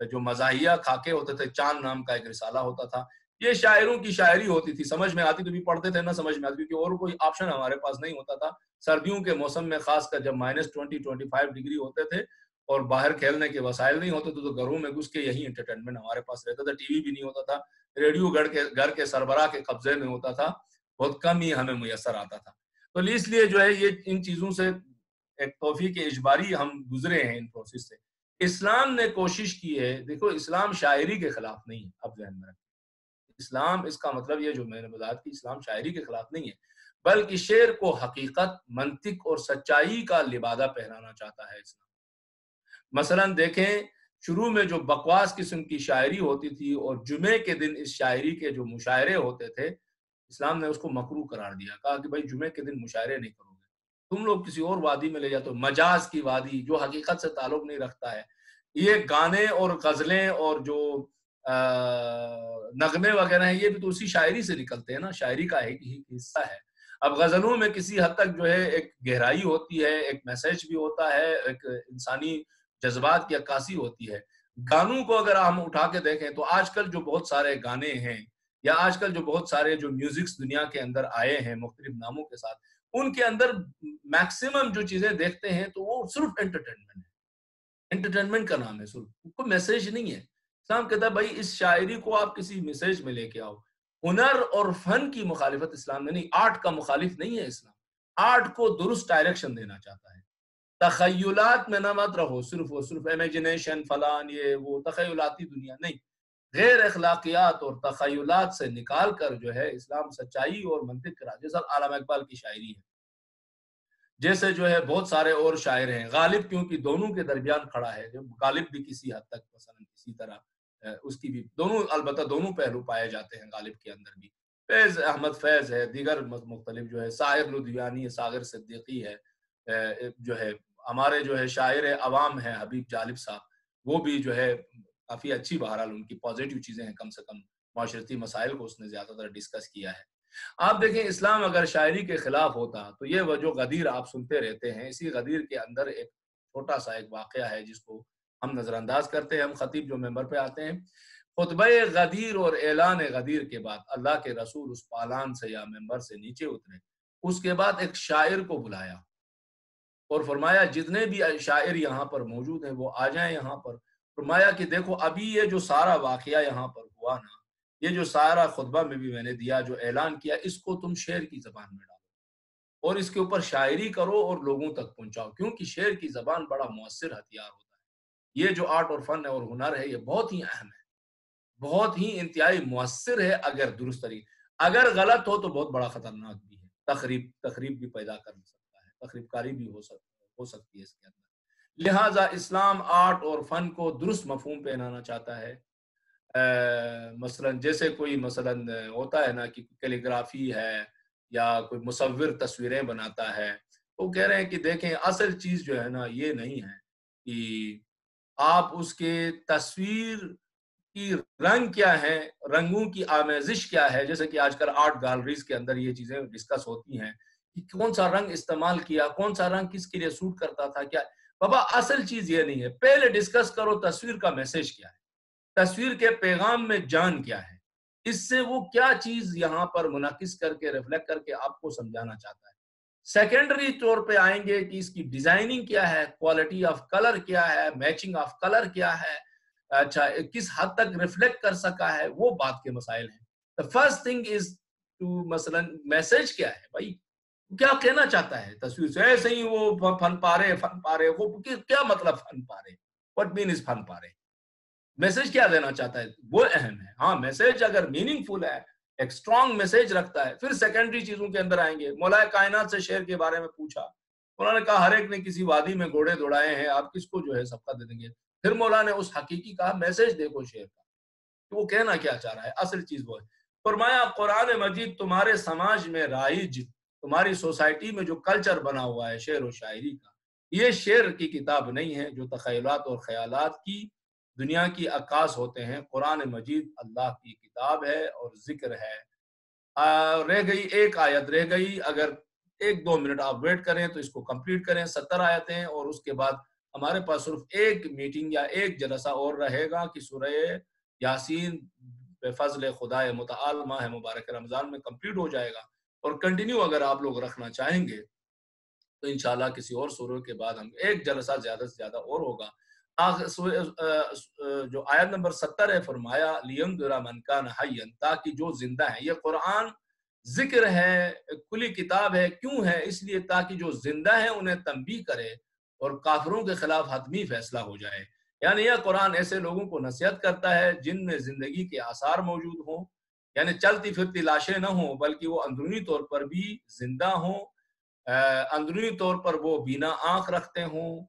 جو مزاحیہ خاکے ہوتے تھے. چاند نام کا ایک رسالہ ہوتا تھا. یہ شاعروں کی شاعری ہوتی تھی، سمجھ میں آتی تو بھی پڑھتے تھے، نہ سمجھ میں آتی کیونکہ اور کوئی آپشن ہمارے پاس نہیں ہوتا تھا۔ سردیوں کے موسم میں خاص کر جب -20-25 ڈگری ہوتے تھے اور باہر کھیلنے کے وسائل نہیں ہوتے تھے تو گھروں میں گھس کے یہی انٹرٹینمنٹ ہمارے پاس رہتا تھا۔ ٹی وی بھی نہیں ہوتا تھا، ریڈیو گھر کے سربراہ کے قبضے میں ہوتا تھا، بہت کم ہی ہمیں میسر آتا تھا۔ تو اس لیے جو ہے یہ ان چیزوں سے ایک توفیق اجباری ہم گزرے ہیں ان پروسیس سے۔ اسلام نے کوشش کی ہے، دیکھو اسلام شاعری کے خلاف نہیں ہے، اب ذہن میں رکھیں، اسلام اس کا مطلب یہ جو میں نے وضاحت کی، اسلام شاعری کے خلاف نہیں ہے، بلکہ شعر کو حقیقت، منطق اور سچائی کا لبادہ پہنانا چاہتا ہے اسلام۔ مثلا دیکھیں شروع میں جو بکواس قسم کی شاعری ہوتی تھی اور جمعے کے دن اس شاعری کے جو مشاعرے ہوتے تھے، اسلام نے اس کو مکروہ قرار دیا، کہا کہ بھائی جمعے کے دن مشاعرے نہیں کرو گے، تم لوگ کسی اور وادی میں لے جاتے ہو، مجاز کی وادی جو حقیقت سے تعلق نہیں رکھتا ہے۔ یہ گانے اور غزلیں اور جو نغمے وغیرہ ہیں یہ بھی تو اسی شاعری سے نکلتے ہیں نا، شاعری کا ایک ہی حصہ ہے۔ اب غزلوں میں کسی حد تک جو ہے ایک گہرائی ہوتی ہے، ایک میسج بھی ہوتا ہے، ایک انسانی جذبات کی عکاسی ہوتی ہے۔ گانوں کو اگر ہم اٹھا کے دیکھیں تو آج کل جو بہت سارے گانے ہیں یا آج کل جو بہت سارے جو میوزکس دنیا کے اندر آئے ہیں مختلف ناموں کے ساتھ، ان کے اندر میکسیمم جو چیزیں دیکھتے ہیں تو وہ صرف انٹرٹینمنٹ ہے، انٹرٹینمنٹ کا نام ہے، صرف کوئی میسج نہیں ہے۔ اسلام کہتا ہے بھائی اس شاعری کو آپ کسی میسج میں لے کے آؤ۔ ہنر اور فن کی مخالفت اسلام نے نہیں، آرٹ کا مخالف نہیں ہے اسلام، آرٹ کو درست ڈائریکشن دینا چاہتا ہے۔ تخیلات میں نہ مت رہو، صرف وہ صرف امیجنیشن فلان یہ وہ تخیلاتی دنیا نہیں، غیر اخلاقیات اور تخیلات سے نکال کر جو ہے اسلام سچائی اور منطق کرا، جیسا علامہ اقبال کی شاعری ہے، جیسے جو ہے بہت سارے اور شاعر ہیں۔ غالب کیونکہ دونوں کے درمیان کھڑا ہے، جو غالب بھی کسی حد تک مثلا کسی طرح اس کی بھی دونوں، البتہ دونوں پہلو پائے جاتے ہیں غالب کے اندر بھی۔ فیض احمد فیض ہے، دیگر مختلف جو ہے، ساحر لدھیانی ہے، ساغر صدیقی ہے، جو ہے ہمارے جو ہے شاعر عوام ہیں حبیب جالب صاحب، وہ بھی جو ہے کافی اچھی، بہرحال ان کی پازیٹیو چیزیں ہیں، کم سے کم معاشرتی مسائل کو اس نے زیادہ تر ڈسکس کیا ہے۔ آپ دیکھیں اسلام اگر شاعری کے خلاف ہوتا تو یہ وہ جو غدیر آپ سنتے رہتے ہیں، اسی غدیر کے اندر ایک چھوٹا سا ایک واقعہ ہے جس کو ہم نظر انداز کرتے ہیں، ہم خطیب جو ممبر پہ آتے ہیں، خطبہ غدیر اور اعلان غدیر کے بعد اللہ کے رسول اس پالان سے یا ممبر سے نیچے اترے، اس کے بعد ایک شاعر کو بلایا اور فرمایا جتنے بھی شاعر یہاں پر موجود ہیں وہ آ جائیں یہاں پر۔ فرمایا کہ دیکھو ابھی یہ جو سارا واقعہ یہاں پر ہوا نا، یہ جو سارا خطبہ میں بھی میں نے دیا، جو اعلان کیا، اس کو تم شعر کی زبان میں ڈالو اور اس کے اوپر شاعری کرو اور لوگوں تک پہنچاؤ، کیونکہ شعر کی زبان بڑا مؤثر ہتھیار ہوتا ہے۔ یہ جو آرٹ اور فن ہے اور ہنر ہے یہ بہت ہی اہم ہے، بہت ہی انتہائی مؤثر ہے اگر درست طریقے، اگر غلط ہو تو بہت بڑا خطرناک بھی ہے، تخریب بھی پیدا کر سکتا ہے، تخریب کاری بھی ہو سکتی ہے اس کے اندر۔ لہٰذا اسلام آرٹ اور فن کو درست مفہوم پہنانا چاہتا ہے۔ مثلا جیسے کوئی مثلا ہوتا ہے نا کہ کیلی گرافی ہے یا کوئی مصور تصویریں بناتا ہے، وہ کہہ رہے ہیں کہ دیکھیں اصل چیز جو ہے نا یہ نہیں ہے کہ آپ اس کے تصویر کی رنگ کیا ہے، رنگوں کی آمیزش کیا ہے، جیسے کہ آج کل آرٹ گیلریز کے اندر یہ چیزیں ڈسکس ہوتی ہیں کہ کون سا رنگ استعمال کیا، کون سا رنگ کس کے لیے سوٹ کرتا تھا، کیا بابا اصل چیز یہ نہیں ہے، پہلے ڈسکس کرو تصویر کا میسج کیا ہے، تصویر کے پیغام میں جان کیا ہے، اس سے وہ کیا چیز یہاں پر منعکس کر کے ریفلیکٹ کر کے آپ کو سمجھانا چاہتا ہے۔ سیکنڈری طور پہ آئیں گے کہ اس کی ڈیزائننگ کیا ہے، کوالٹی آف کلر کیا ہے، میچنگ آف کلر کیا ہے، اچھا کس حد تک ریفلیکٹ کر سکا ہے، وہ بات کے مسائل ہیں۔ The first thing is to مثلا میسج کیا ہے بھائی، کیا کہنا چاہتا ہے تصویر سے، ایسے ہی وہ فن پارے وہ کیا مطلب فن پارے، what mean is فن پارے، میسج کیا دینا چاہتا ہے وہ اہم ہے۔ ہاں میسج اگر میننگ فل ہے، ایک اسٹرانگ میسج رکھتا ہے، پھر سیکنڈری چیزوں کے اندر آئیں گے۔ مولا کائنات سے شعر کے بارے میں پوچھا، انہوں نے کہا ہر ایک نے کسی وادی میں گھوڑے دوڑائے ہیں، آپ کس کو جو ہے سبقہ دے دیں گے؟ پھر مولا نے اس حقیقی کہا میسج دیکھو شعر کا کہ وہ کہنا کیا چاہ رہا ہے، اصل چیز وہ ہے۔ فرمایا قرآن مجید تمہارے سماج میں رائج، تمہاری سوسائٹی میں جو کلچر بنا ہوا ہے شعر و شاعری کا، یہ شعر کی کتاب نہیں ہے جو تخیلات اور خیالات کی دنیا کی عکاس ہوتے ہیں۔ قرآن مجید اللہ کی کتاب ہے اور ذکر ہے۔ رہ گئی ایک آیت رہ گئی، اگر 1-2 منٹ آپ ویٹ کریں تو اس کو کمپلیٹ کریں، 70 آیتیں، اور اس کے بعد ہمارے پاس صرف ایک میٹنگ یا ایک جلسہ اور رہے گا کہ سورہ یاسین بے فضل خدا متعال ماہ مبارک رمضان میں کمپلیٹ ہو جائے گا، اور کنٹینیو اگر آپ لوگ رکھنا چاہیں گے تو انشاءاللہ کسی اور سورہ کے بعد ہم ایک جلسہ زیادہ سے زیادہ اور ہوگا۔ جو آیت نمبر 70 ہے، فرمایا لِيُنذِرَ مَن كَانَ حَيًّا، تاکہ جو زندہ ہیں، یہ قرآن ذکر ہے، کھلی کتاب ہے، کیوں ہے؟ اس لیے تاکہ جو زندہ ہیں انہیں تنبیہ کرے اور کافروں کے خلاف حتمی فیصلہ ہو جائے۔ یعنی یہ قرآن ایسے لوگوں کو نصیحت کرتا ہے جن میں زندگی کے آثار موجود ہوں، یعنی چلتی پھرتی لاشیں نہ ہوں بلکہ وہ اندرونی طور پر بھی زندہ ہوں، اندرونی طور پر وہ بینا آنکھ رکھتے ہوں،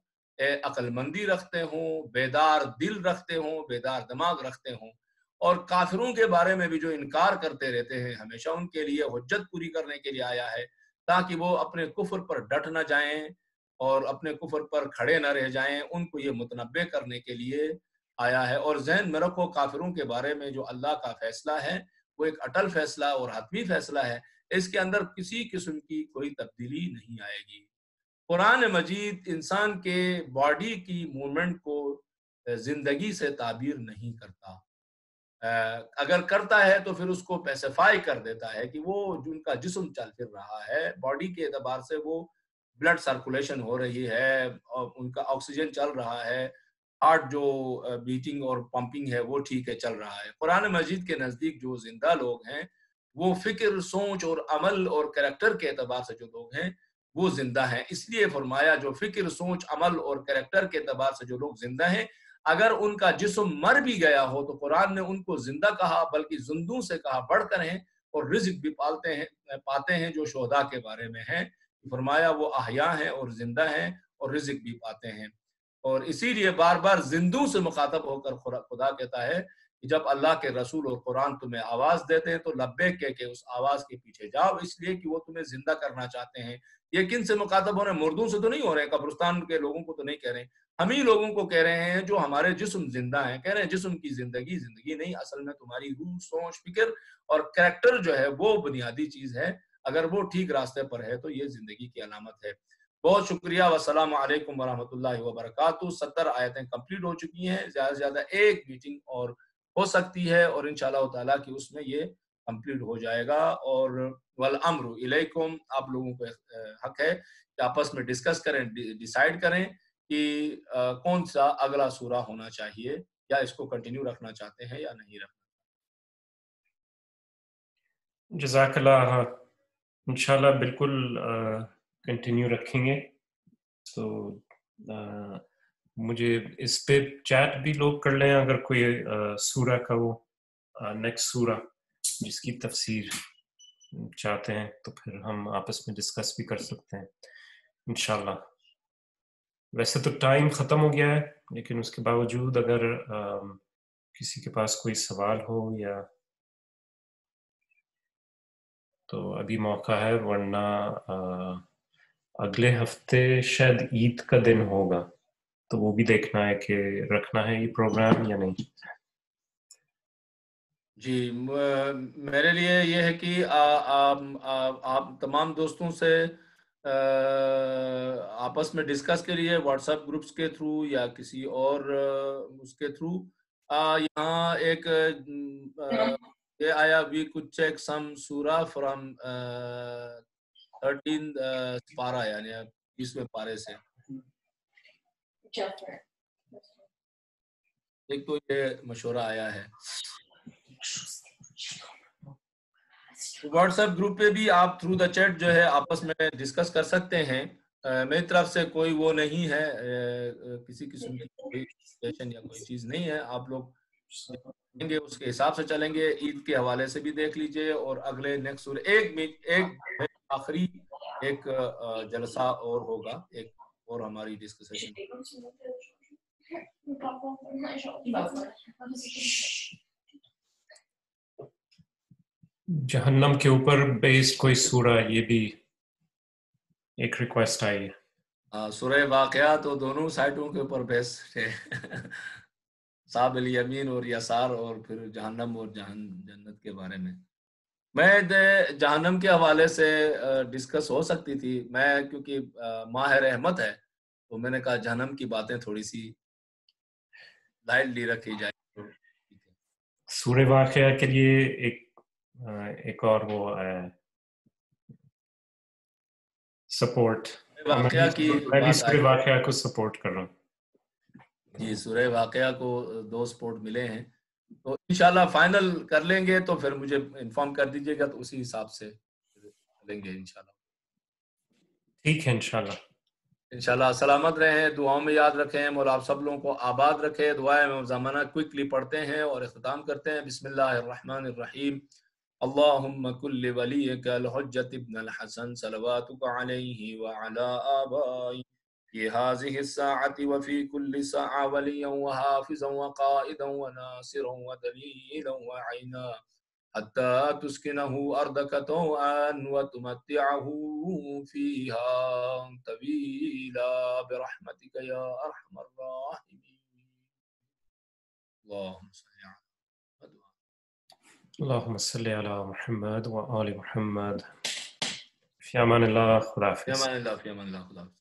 عقل مندی رکھتے ہوں، بیدار دل رکھتے ہوں، بیدار دماغ رکھتے ہوں، اور کافروں کے بارے میں بھی جو انکار کرتے رہتے ہیں، ہمیشہ ان کے لیے حجت پوری کرنے کے لیے آیا ہے تاکہ وہ اپنے کفر پر ڈٹ نہ جائیں اور اپنے کفر پر کھڑے نہ رہ جائیں، ان کو یہ متنبہ کرنے کے لیے آیا ہے۔ اور ذہن میں رکھو کافروں کے بارے میں جو اللہ کا فیصلہ ہے وہ ایک اٹل فیصلہ اور حتمی فیصلہ ہے، اس کے اندر کسی قسم کی کوئی تبدیلی نہیں آئے گی۔ قرآن مجید انسان کے باڈی کی موومنٹ کو زندگی سے تعبیر نہیں کرتا، اگر کرتا ہے تو پھر اس کو پیسیفائی کر دیتا ہے کہ وہ جن کا جسم چل پھر رہا ہے، باڈی کے اعتبار سے وہ بلڈ سرکولیشن ہو رہی ہے اور ان کا آکسیجن چل رہا ہے، ہارٹ جو بیٹنگ اور پمپنگ ہے وہ ٹھیک ہے، چل رہا ہے۔ قرآن مجید کے نزدیک جو زندہ لوگ ہیں وہ فکر، سوچ اور عمل اور کریکٹر کے اعتبار سے جو لوگ ہیں وہ زندہ ہیں۔ اس لیے فرمایا جو فکر، سوچ، عمل اور کریکٹر کے اعتبار سے جو لوگ زندہ ہیں، اگر ان کا جسم مر بھی گیا ہو تو قرآن نے ان کو زندہ کہا، بلکہ زندوں سے کہا بڑھ کر ہیں، اور رزق بھی پاتے ہیں جو شہداء کے بارے میں ہیں۔ فرمایا وہ احیاء ہیں اور زندہ ہیں اور رزق بھی پاتے ہیں۔ اور اسی لیے بار بار زندوں سے مخاطب ہو کر خدا کہتا ہے کہ جب اللہ کے رسول اور قرآن تمہیں آواز دیتے ہیں تو لبیک کہہ کے اس آواز کے پیچھے جاؤ، اس لیے کہ وہ تمہیں زندہ کرنا چاہتے ہیں۔ یہ کن سے مخاطب ہو رہے ہیں؟ مردوں سے تو نہیں ہو رہے ہیں، قبرستان کے لوگوں کو تو نہیں کہہ رہے ہیں، ہم ہی لوگوں کو کہہ رہے ہیں جو ہمارے جسم زندہ ہیں۔ کہہ رہے ہیں جسم کی زندگی زندگی نہیں، اصل میں تمہاری روح، سوچ، فکر اور کریکٹر جو ہے وہ بنیادی چیز ہے، اگر وہ ٹھیک راستے پر ہے تو یہ زندگی کی علامت ہے۔ بہت شکریہ، والسلام علیکم ورحمۃ اللہ وبرکاتہ۔ 70 آیتیں کمپلیٹ ہو چکی ہیں، زیادہ سے زیادہ ایک میٹنگ اور ہو سکتی ہے اور انشاءاللہ تعالیٰ کی اس میں یہ کمپلیٹ ہو جائے گا۔ اور والامر الیکم، آپ لوگوں کو حق ہے کہ آپس میں ڈسکس کریں، ڈیسائیڈ کریں کہ کون سا اگلا سورہ ہونا چاہیے، یا اس کو کنٹینیو رکھنا چاہتے ہیں یا نہیں رکھنا۔ جزاک اللہ، انشاءاللہ بالکل کنٹینیو رکھیں گے۔ تو مجھے اس پہ چیٹ بھی لوگ کر لیں اگر کوئی سورہ کا وہ نیکسٹ سورہ جس کی تفسیر چاہتے ہیں، تو پھر ہم آپس میں ڈسکس بھی کر سکتے ہیں انشاءاللہ۔ ویسے تو ٹائم ختم ہو گیا ہے، لیکن اس کے باوجود اگر کسی کے پاس کوئی سوال ہو یا تو ابھی موقع ہے، ورنہ اگلے ہفتے شاید عید کا دن ہوگا، تو وہ بھی دیکھنا ہے کہ رکھنا ہے یہ پروگرام یا نہیں۔ جی، میرے لیے یہ ہے کہ آپ تمام دوستوں سے آپس میں ڈسکس کے لیے واٹس ایپ گروپس کے تھرو یا کسی اور اس کے تھرو یہاں ایک یہ آیا وی could check some surah from 13 پارہ، یعنی 20ویں پارے سے ایک تو یہ مشورہ آیا ہے۔ واٹس ایپ گروپ پہ بھی آپ تھرو دا چیٹ جو ہے آپس میں ڈسکس کر سکتے ہیں۔ میری طرف سے کوئی وہ نہیں ہے، کسی قسم کی کوئی سیشن یا کوئی چیز نہیں ہے، آپ لوگ دیکھیں گے اس کے حساب سے چلیں گے۔ عید کے حوالے سے بھی دیکھ لیجئے، اور اگلے نیکسٹ سورہ ایک آخری ایک جلسہ اور ہوگا، ایک اور ہماری ڈسکشن۔ جہنم کے اوپر بیسڈ کوئی سورہ، یہ بھی ایک ریکویسٹ آئی ہے۔ سورہ واقعہ تو دونوں سائٹوں کے اوپر بیسڈ ہے، صاحب الیمین اور یسار، اور پھر جہنم اور جنت کے بارے میں جہنم کے حوالے سے ڈسکس ہو سکتی تھی، میں کیونکہ ماہ رحمت ہے تو میں نے کہا جہنم کی باتیں تھوڑی سی لائٹلی رکھی جائے۔ سورہ واقعہ کے لیے ایک اور وہ سپورٹ، واقعہ کی میں بھی بات سورہ آئی، واقعہ کو سپورٹ کر رہا ہوں. جی سورہ واقعہ کو 2 سپورٹ ملے ہیں، تو انشاءاللہ فائنل کر لیں گے تو پھر مجھے انفارم کر دیجیے گا، تو اسی حساب سے لیں گے انشاءاللہ. ٹھیک ہے انشاءاللہ. انشاءاللہ سلامت رہیں، دعاؤں میں یاد رکھیں، مولا آپ سب لوگوں کو آباد رکھے. دعائیں میں زمانہ کوئکلی پڑھتے ہیں اور اختتام کرتے ہیں. بسم اللہ الرحمن الرحیم. اللہم کل ولیک الحجت ابن الحسن صلواتک علیہ وعلا آبائی في هذه الساعة وفي كل ساعة وليا وحافظا وقائدا وناصرا ودليلا وعينا حتى تسكنه أرضك طوعا وتمتعه فيها طويلا برحمتك يا أرحم الراحمين. اللهم صل على محمد. اللهم صل على محمد وآل محمد. فی امان اللہ. خدا حافظ. في أمان الله، في أمان الله. خدا حافظ.